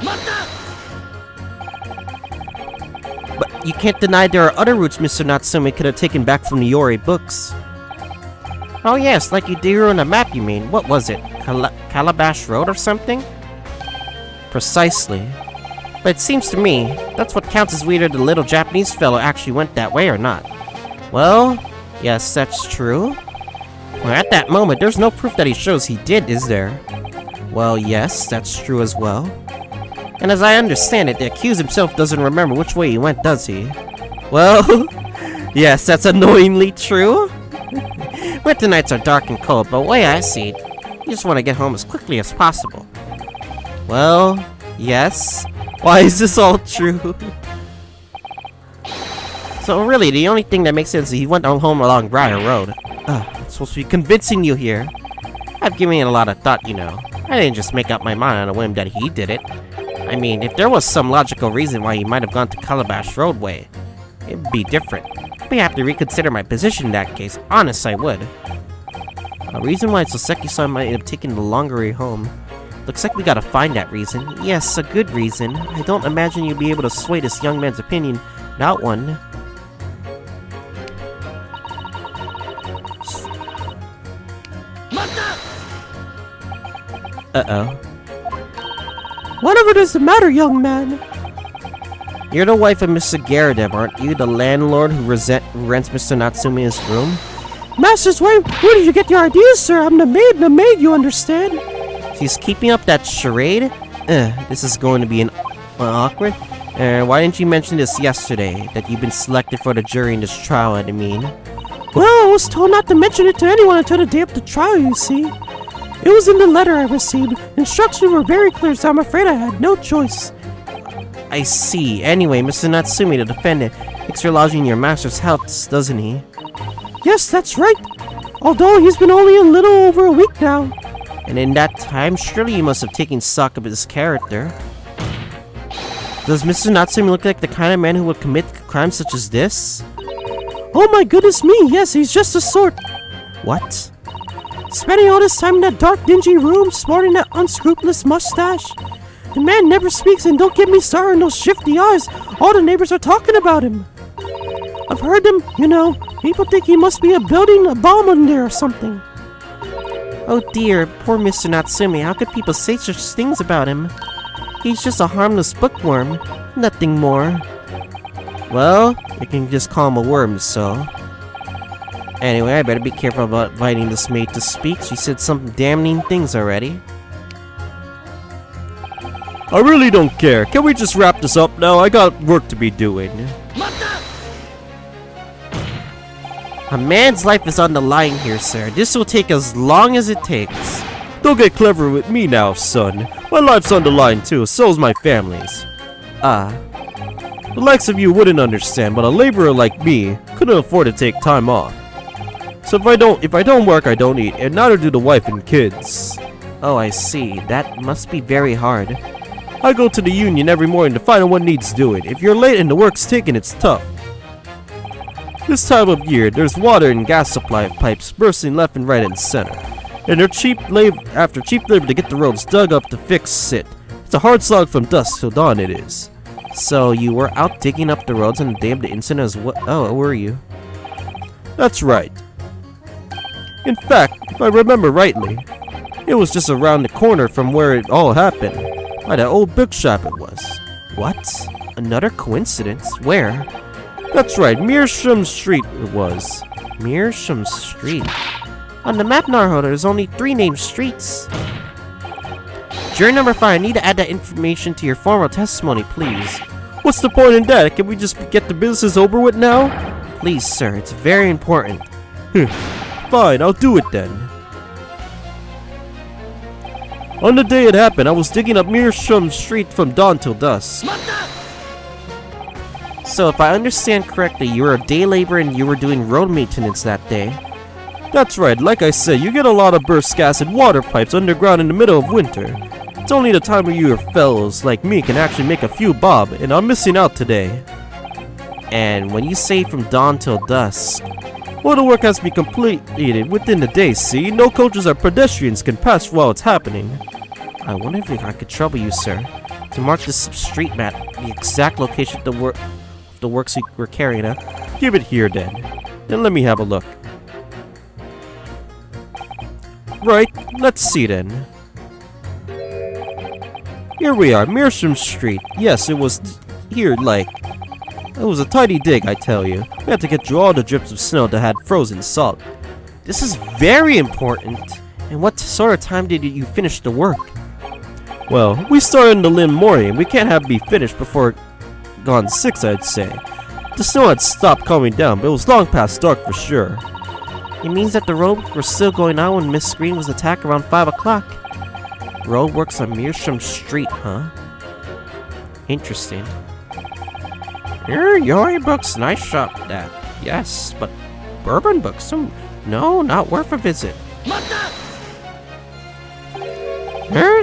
But you can't deny there are other routes Mr. Natsume could have taken back from the Yori books. Oh yes, like you drew on the map you mean. What was it? Calabash Road or something? Precisely. But it seems to me, that's what counts as whether the little Japanese fellow actually went that way or not. Well, yes, that's true. Well, at that moment, there's no proof that he shows he did, is there? Well, yes, that's true as well. And as I understand it, the accused himself doesn't remember which way he went, does he? Well, yes, that's annoyingly true. Winter nights are dark and cold, but the way I see it, you just want to get home as quickly as possible. Well, yes. Why is this all true? So really, the only thing that makes sense is he went home along Briar Road. It's supposed to be convincing you here. I've given it a lot of thought, you know. I didn't just make up my mind on a whim that he did it. I mean, if there was some logical reason why he might have gone to Calabash Roadway, it'd be different. I'd have to reconsider my position in that case. Honest, I would. A reason why Soseki-san might have taken the longer way home. Looks like we gotta find that reason. Yes, a good reason. I don't imagine you'll be able to sway this young man's opinion. Not one. Uh-oh. Whatever does the matter, young man? You're the wife of Mr. Garadeb, aren't you? The landlord who rents Mr. Natsumi his room? Master's wife, where did you get your ideas, sir? I'm the maid, you understand? She's keeping up that charade? This is going to be an awkward. Why didn't you mention this yesterday? That you've been selected for the jury in this trial, I mean. Well, I was told not to mention it to anyone until the day of the trial, you see. It was in the letter I received. Instructions were very clear, so I'm afraid I had no choice. I see. Anyway, Mr. Natsumi, the defendant, thinks you're lodging in your master's house, doesn't he? Yes, that's right. Although he's been only a little over a week now. And in that time, surely you must have taken stock of his character. Does Mr. Natsumi look like the kind of man who would commit crimes such as this? Oh my goodness me, yes, he's just the sort. What? Spending all this time in that dark, dingy room, sporting that unscrupulous mustache. The man never speaks, and don't get me started on those shifty eyes. All the neighbors are talking about him. I've heard them, you know. People think he must be building a bomb in there or something. Oh dear, poor Mr. Natsumi. How could people say such things about him? He's just a harmless bookworm. Nothing more. Well, you can just call him a worm, so. Anyway, I better be careful about inviting this maid to speak. She said some damning things already. I really don't care. Can we just wrap this up now? I got work to be doing. A man's life is on the line here, sir. This will take as long as it takes. Don't get clever with me now, son. My life's on the line too, so's my family's. The likes of you wouldn't understand, but a laborer like me couldn't afford to take time off. So if I don't work, I don't eat, and neither do the wife and kids. Oh, I see. That must be very hard. I go to the union every morning to find out what needs doing. If you're late and the work's taken, it's tough. This time of year, there's water and gas supply pipes bursting left and right and center. And they're cheap labor to get the roads dug up to fix it. It's a hard slog from dusk till dawn, it is. So you were out digging up the roads on the day of the incident as well? Oh, were you? That's right. In fact, if I remember rightly, it was just around the corner from where it all happened. By that old bookshop it was. What? Another coincidence? Where? That's right, Meerschaum Street it was. Meerschaum Street? On the map, Naruto, there's only 3 named streets. Jury number 5, I need to add that information to your formal testimony, please. What's the point in that? Can we just get the business over with now? Please, sir, it's very important. Fine, I'll do it then. On the day it happened, I was digging up Meerschaum Street from dawn till dusk. So, if I understand correctly, you were a day laborer and you were doing road maintenance that day. That's right, like I said, you get a lot of burst gas and water pipes underground in the middle of winter. It's only the time where you fellows like me can actually make a few bob, and I'm missing out today. And when you say from dawn till dusk... Well, the work has to be completed within the day, see? No coaches or pedestrians can pass while it's happening. I wonder if I could trouble you, sir, to mark this street map, the exact location of the works we're carrying out. Give it here, then. Then let me have a look. Right, let's see then. Here we are, Meerschaum Street. Yes, it was here, like... It was a tidy dig, I tell you. We had to get through all the drips of snow that had frozen salt. This is very important. And what sort of time did you finish the work? Well, we started in the limb morning, and we can't be finished before gone 6, I'd say. The snow had stopped coming down, but it was long past dark for sure. It means that the road was still going on when Miss Green was attacked around 5 o'clock. Road works on Mearsham Street, huh? Interesting. Yori Books, nice shop, that. Yes, but Bourbon Books, no, not worth a visit.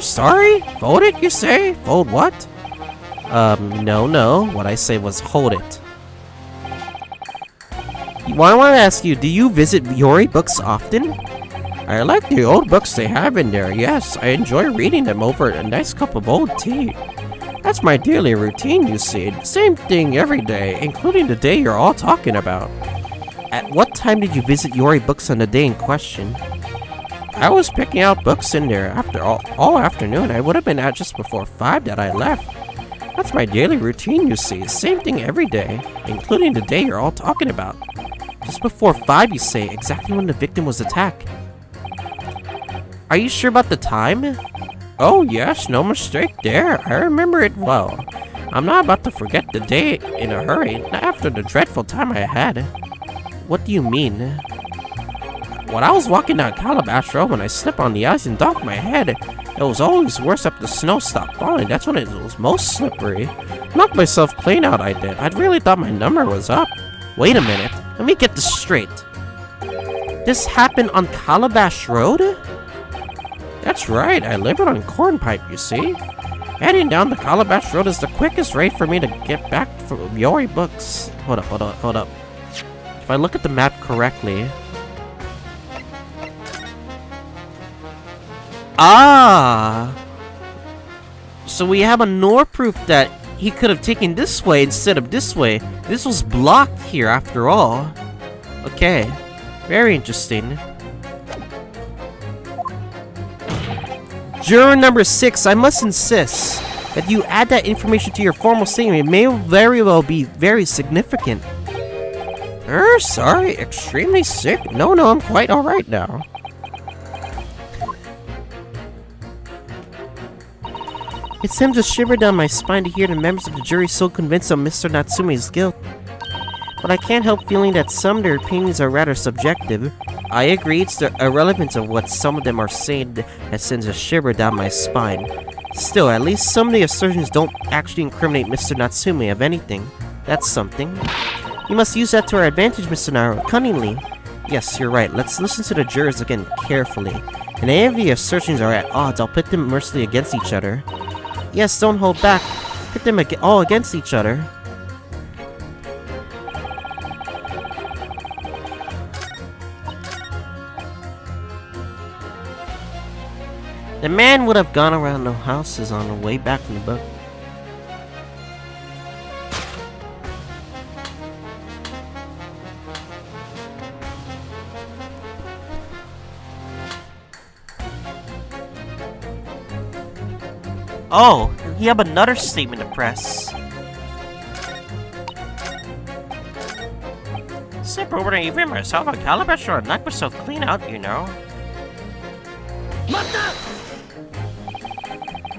Sorry? Fold it, you say? Fold what? No. What I say was hold it. I want to ask you, do you visit Yori Books often? I like the old books they have in there, yes. I enjoy reading them over a nice cup of old tea. That's my daily routine, you see. Same thing every day, including the day you're all talking about. At what time did you visit Yori Books on the day in question? I was picking out books in there after all afternoon. I would have been out just before 5 that I left. That's my daily routine, you see. Same thing every day, including the day you're all talking about. Just before 5, you say, exactly when the victim was attacked. Are you sure about the time? Oh yes, no mistake there. I remember it well. I'm not about to forget the day in a hurry, not after the dreadful time I had. What do you mean? When I was walking down Calabash Road, when I slipped on the ice and docked my head, it was always worse after the snow stopped falling. That's when it was most slippery. Knocked myself clean out, I did. I really thought my number was up. Wait a minute. Let me get this straight. This happened on Calabash Road? That's right. I live on Cornpipe, you see. Heading down the Calabash Road is the quickest way for me to get back from Yori Books. Hold up. If I look at the map correctly... Ah! So we have a NOR proof that he could have taken this way instead of this way. This was blocked here after all. Okay. Very interesting. Juror number 6, I must insist that you add that information to your formal statement. It may very well be very significant. Sorry, extremely sick? No, I'm quite alright now. It sends a shiver down my spine to hear the members of the jury so convinced of Mr. Natsume's guilt. But I can't help feeling that some of their opinions are rather subjective. I agree it's the irrelevance of what some of them are saying that sends a shiver down my spine. Still, at least some of the assertions don't actually incriminate Mr. Natsume of anything. That's something. We must use that to our advantage, Mr. Naro, cunningly. Yes, you're right. Let's listen to the jurors again carefully. And any of the assertions are at odds, I'll pit them mercilessly against each other. Yes, don't hold back. Pit them all against each other. The man would have gone around the houses on the way back from the book. Oh, you have another statement to press. Slip over to even myself on Calabash or knock myself clean out, you know.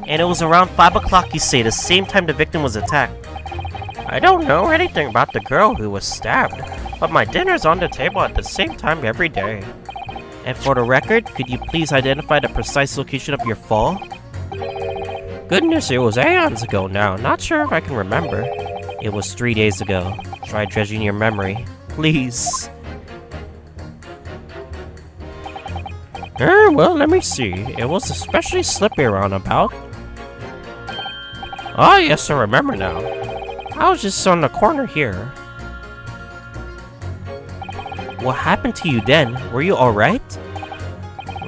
And it was around 5 o'clock, you say, the same time the victim was attacked. I don't know anything about the girl who was stabbed, but my dinner's on the table at the same time every day. And for the record, could you please identify the precise location of your fall? Goodness, it was aeons ago now. Not sure if I can remember. It was 3 days ago. Try dredging your memory. Please. Well, let me see. It was especially slippery around about. Oh, yes, I remember now. I was just on the corner here. What happened to you then? Were you alright?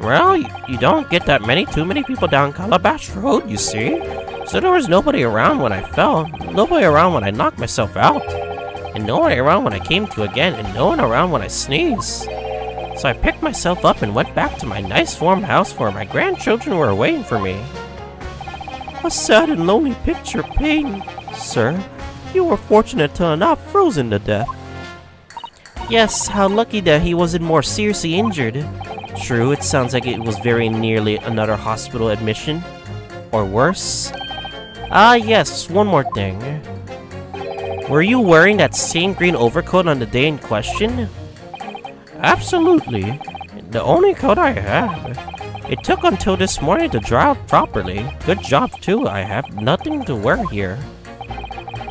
Well, you don't get too many people down Calabash Road, you see. So there was nobody around when I fell, nobody around when I knocked myself out, and nobody around when I came to again, and no one around when I sneezed. So I picked myself up and went back to my nice warm house where my grandchildren were waiting for me. A sad and lonely picture of pain, sir. You were fortunate to have not frozen to death. Yes, how lucky that he wasn't more seriously injured. True, it sounds like it was very nearly another hospital admission. Or worse. Ah, yes, one more thing. Were you wearing that same green overcoat on the day in question? Absolutely. The only coat I have. It took until this morning to dry out properly. Good job, too. I have nothing to wear here.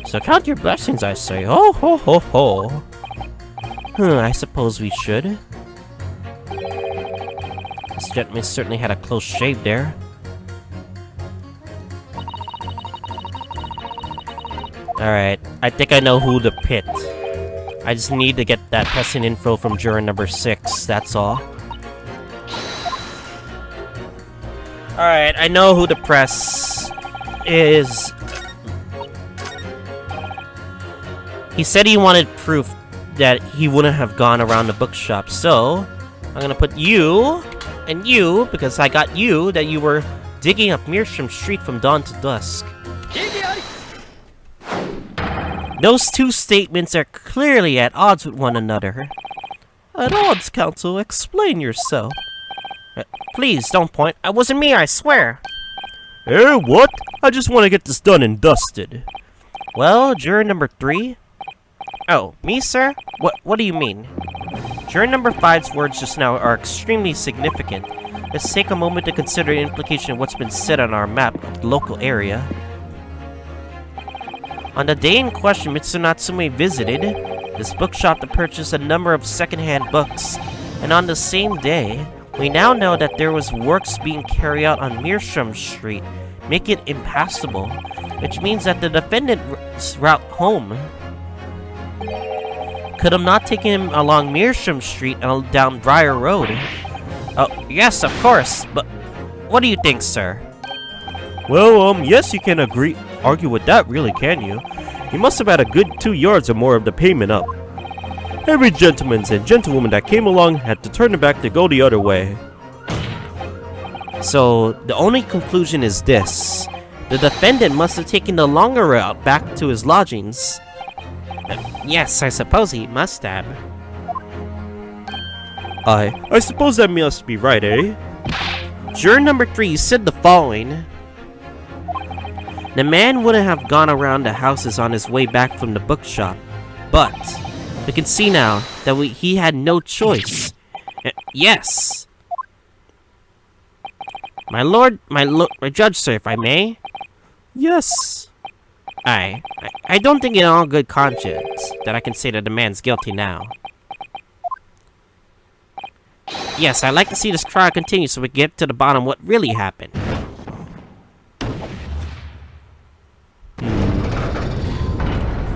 So count your blessings, I say. Ho, ho, ho, ho. I suppose we should. This gentleman certainly had a close shave there. Alright, I think I know who to pit. I just need to get that pressing info from juror number 6, that's all. Alright, I know who the press is. He said he wanted proof that he wouldn't have gone around the bookshop, so I'm gonna put you and you, because I got you, that you were digging up Meerschaum Street from dawn to dusk. Those two statements are clearly at odds with one another. At odds, counsel? Explain yourself. Please, don't point. It wasn't me, I swear. What? I just want to get this done and dusted. Well, juror number 3? Oh, me, sir? What do you mean? Juror number 5's words just now are extremely significant. Let's take a moment to consider the implication of what's been said on our map of the local area. On the day in question, Mr. Natsume visited this bookshop to purchase a number of second-hand books, and on the same day, we now know that there was works being carried out on Meerschaum Street, making it impassable, which means that the defendant's route home could have not taken him along Meerschaum Street and down Briar Road. Oh, yes, of course, but what do you think, sir? Well, yes, you can argue with that, really, can you? He must have had a good 2 yards or more of the pavement up. Every gentleman and gentlewoman that came along had to turn back to go the other way. So, the only conclusion is this. The defendant must have taken the longer route back to his lodgings. Yes, I suppose he must have. I suppose that must be right, eh? Juror number 3 said the following. The man wouldn't have gone around the houses on his way back from the bookshop, but we can see now that he had no choice. Yes! My lord, my judge, sir, if I may? Yes. I don't think in all good conscience that I can say that the man's guilty now. Yes, I'd like to see this trial continue so we get to the bottom of what really happened.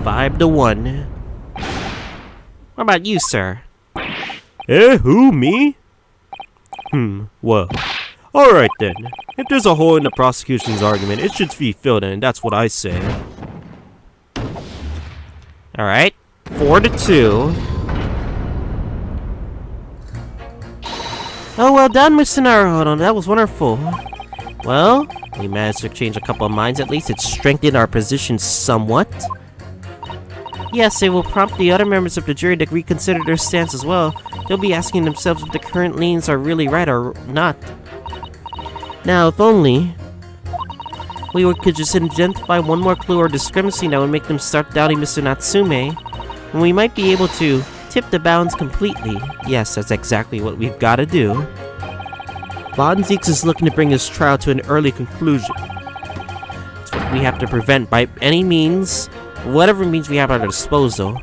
5-1. What about you, sir? Who, me? Well, alright then. If there's a hole in the prosecution's argument, it should be filled in, that's what I say. Alright, 4-2. Oh, well done, Mr. Naruhodo. That was wonderful. Well, we managed to change a couple of minds at least. It strengthened our position somewhat. Yes, it will prompt the other members of the jury to reconsider their stance as well. They'll be asking themselves if the current leans are really right or not. Now, if only we could just identify one more clue or discrepancy that would make them start doubting Mr. Natsume, and we might be able to tip the balance completely. Yes, that's exactly what we've got to do. Von Zieks is looking to bring his trial to an early conclusion. It's what we have to prevent by any means, whatever means we have at our disposal.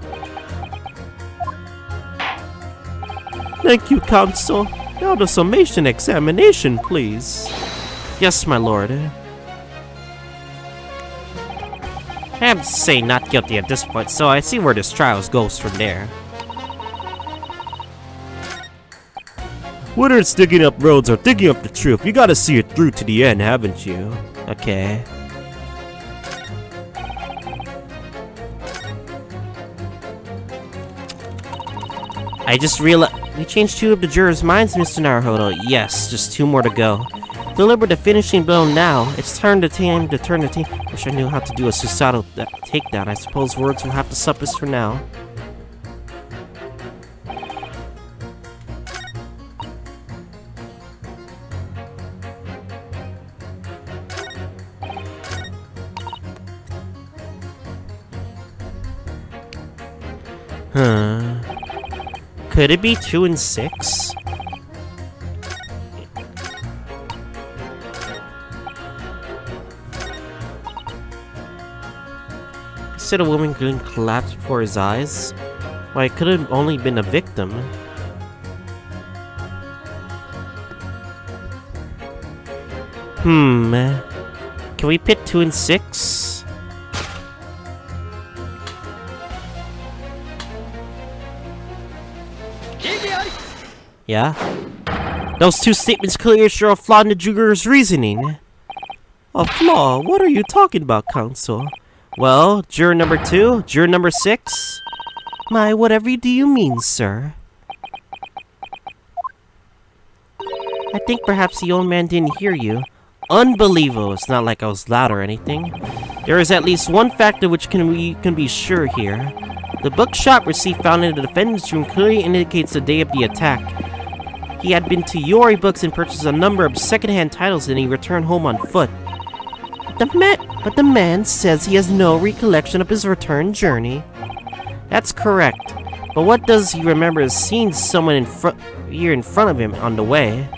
Thank you, counsel. Now the summation examination, please. Yes, my lord. I have to say not guilty at this point, so I see where this trial goes from there. Whether it's digging up roads or digging up the truth, you gotta see it through to the end, haven't you? Okay. I just realized we changed 2 of the jurors' minds, Mr. Naruhodo. Yes, just 2 more to go. Deliver the finishing blow now. It's time to turn the team. Wish I knew how to do a suicidal takedown. I suppose words will have to suffice for now. Huh. Could it be 2 and 6? Said a woman couldn't collapse before his eyes? Why, it could have only been a victim. Can we pit 2 and 6? Yeah? Those two statements clearly show a flaw in the juror's reasoning. A flaw? What are you talking about, counsel? Well, juror number 2, juror number 6? My, whatever do you mean, sir? I think perhaps the old man didn't hear you. Unbelievable. It's not like I was loud or anything. There is at least one factor which we can be sure here. The bookshop receipt found in the defendant's room clearly indicates the day of the attack. He had been to Yori Books and purchased a number of second-hand titles, and he returned home on foot. But the man says he has no recollection of his return journey. That's correct. But what does he remember is seeing someone in front of him on the way?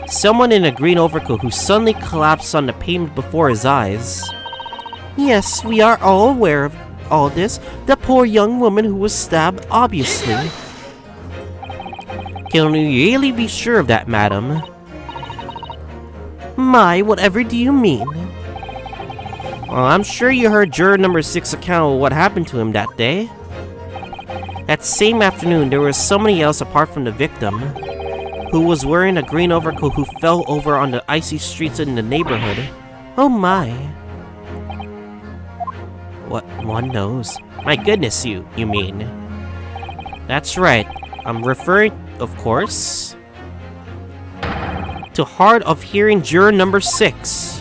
Someone in a green overcoat who suddenly collapsed on the pavement before his eyes. Yes, we are all aware of all this. The poor young woman who was stabbed, obviously. Can we really be sure of that, madam? My, whatever do you mean? Well, I'm sure you heard juror number 6 account of what happened to him that day. That same afternoon, there was somebody else apart from the victim who was wearing a green overcoat who fell over on the icy streets in the neighborhood. Oh my. What one knows? My goodness, you mean? That's right. I'm referring, of course, to hard of hearing juror number 6.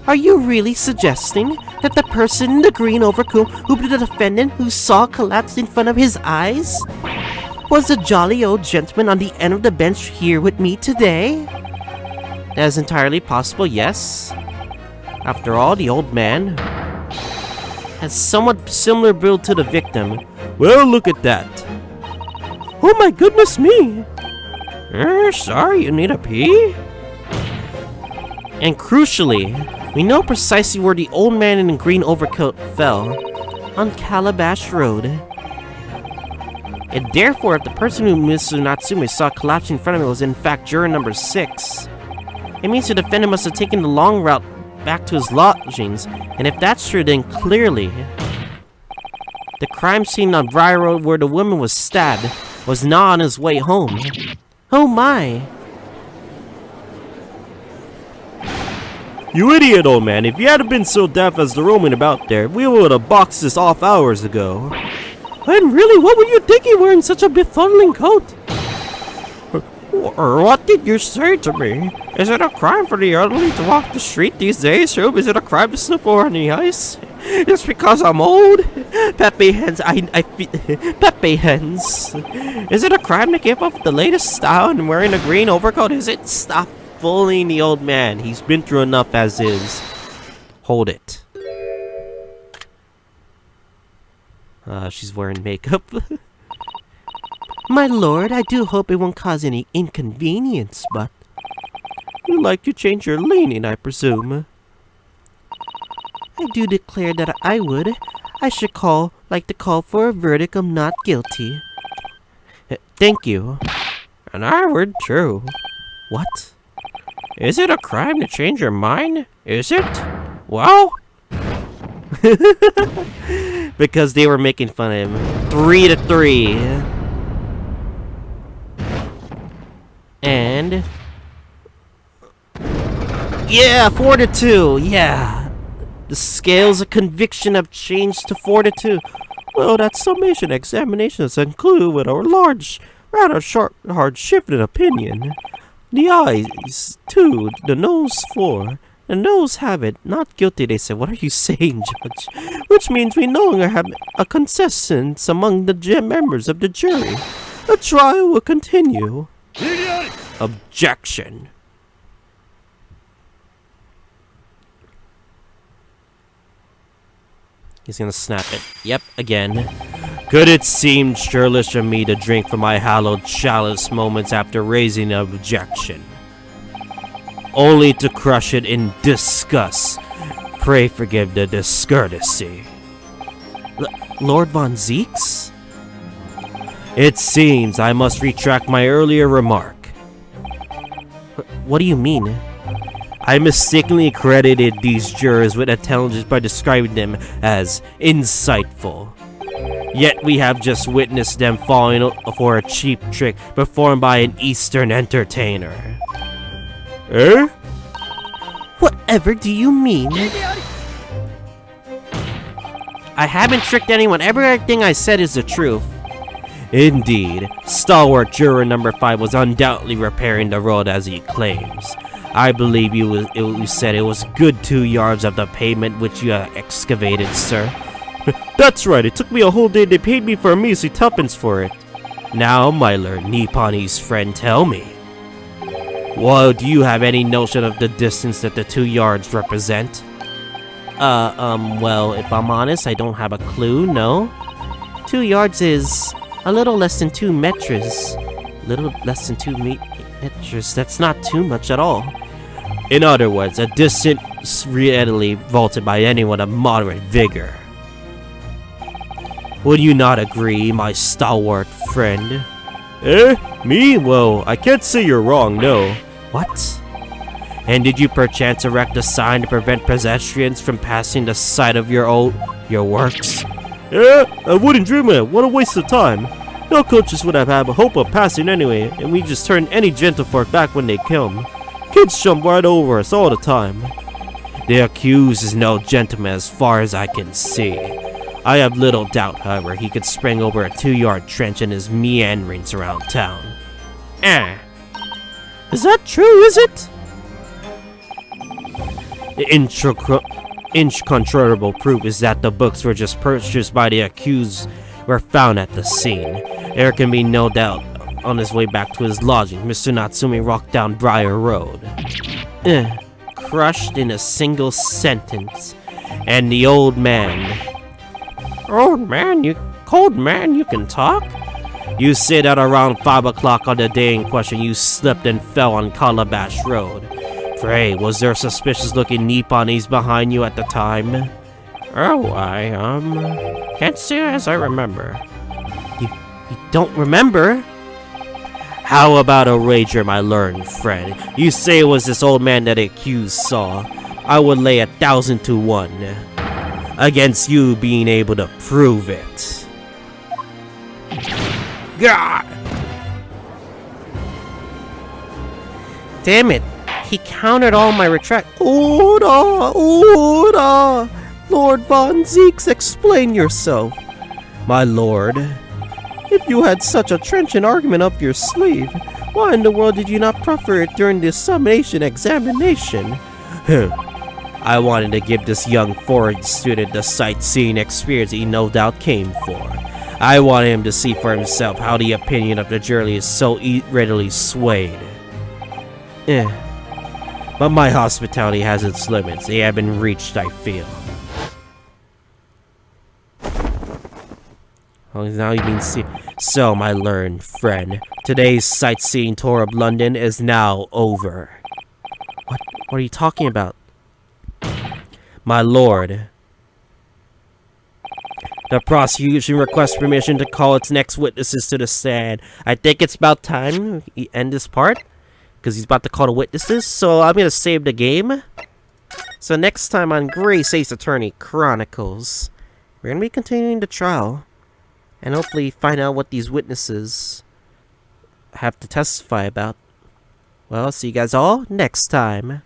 Are you really suggesting that the person in the green overcoat who the defendant who saw collapsed in front of his eyes was the jolly old gentleman on the end of the bench here with me today? That is entirely possible, yes. After all, the old man has somewhat similar build to the victim. Well, look at that. Oh my goodness me! Sorry, you need a pee? And crucially, we know precisely where the old man in the green overcoat fell. On Calabash Road. And therefore, if the person who Mr. Natsume saw collapse in front of him was in fact juror number 6, it means the defendant must have taken the long route back to his lodgings, and if that's true, then clearly the crime scene on Briar Road where the woman was stabbed was not on his way home. Oh my! You idiot, old man. If you hadn't been so deaf as the roaming about there, we would have boxed this off hours ago. And really, what were you thinking wearing such a befuddling coat? Or what did you say to me? Is it a crime for the elderly to walk the street these days? Or is it a crime to slip over on the ice? Just because I'm old? Pepe hens, Pepe hens. Is it a crime to keep up with the latest style and wearing a green overcoat? Is it? Stop bullying the old man. He's been through enough as is. Hold it. She's wearing makeup. My lord, I do hope it won't cause any inconvenience, but... You'd like to change your leaning, I presume? I do declare that I would. I should like to call for a verdict of not guilty. Thank you. And I would too. What? Is it a crime to change your mind? Is it? Well... Because they were making fun of him. 3-3. And... Yeah, 4-2. Yeah. The scales of conviction have changed to 4-2. Well, that summation examination has concluded with a rather short, hard shift in opinion. The eyes 2, the nose 4. The nose have it. Not guilty, they said. What are you saying, Judge? Which means we no longer have a consensus among the members of the jury. The trial will continue. Objection. He's gonna snap it. Yep, again. Could it seem churlish of me to drink from my hallowed chalice moments after raising an objection, only to crush it in disgust? Pray forgive the discourtesy. Lord Von Zeeks? It seems I must retract my earlier remark. What do you mean? I mistakenly credited these jurors with intelligence by describing them as insightful. Yet we have just witnessed them falling for a cheap trick performed by an Eastern entertainer. Eh? Whatever do you mean? I haven't tricked anyone. Everything I said is the truth. Indeed, stalwart juror number 5 was undoubtedly repairing the road as he claims. I believe you said it was good 2 yards of the pavement which you excavated, sir. That's right, it took me a whole day. They paid me for a measly tuppence for it. Now, my Lord Nipponi's friend, tell me. Well, do you have any notion of the distance that the 2 yards represent? Well, if I'm honest, I don't have a clue, no. 2 yards is a little less than 2 meters. Little less than 2 meters, that's not too much at all. In other words, a distance readily vaulted by anyone of moderate vigor. Would you not agree, my stalwart friend? Eh? Me? Well, I can't say you're wrong, no. What? And did you perchance erect a sign to prevent pedestrians from passing the site of your works? Yeah, I wouldn't dream of it. What a waste of time. No coaches would have had a hope of passing anyway, and we just turn any gentlefolk back when they come. Kids jump right over us all the time. The accused is no gentleman as far as I can see. I have little doubt, however, he could spring over a 2-yard trench in his meanderings around town. Is that true, is it? The incontrovertible proof is that the books were just purchased by the accused were found at the scene. There can be no doubt on his way back to his lodging, Mr. Natsumi walked down Briar Road. Crushed in a single sentence. And the old man... Old man, you can talk? You said at around 5 o'clock on the day in question you slipped and fell on Calabash Road. Pray, was there suspicious looking Nipponese behind you at the time? Oh, can't say as I remember. You don't remember? How about a wager, my learned friend? You say it was this old man that the accused saw. I would lay 1,000 to 1 against you being able to prove it. God! Damn it! He countered all my retract. Order! Lord Von Zeeks, explain yourself. My lord, if you had such a trenchant argument up your sleeve, why in the world did you not proffer it during the summation examination? I wanted to give this young foreign student the sightseeing experience he no doubt came for. I wanted him to see for himself how the opinion of the jury is so readily swayed. But my hospitality has its limits. They have been reached, I feel. Well, now you can see. So, my learned friend, today's sightseeing tour of London is now over. What are you talking about? My lord, the prosecution requests permission to call its next witnesses to the stand. I think it's about time we end this part, because he's about to call the witnesses, so I'm going to save the game. So next time on Grace Ace Attorney Chronicles, we're going to be continuing the trial, and hopefully find out what these witnesses have to testify about. Well, see you guys all next time.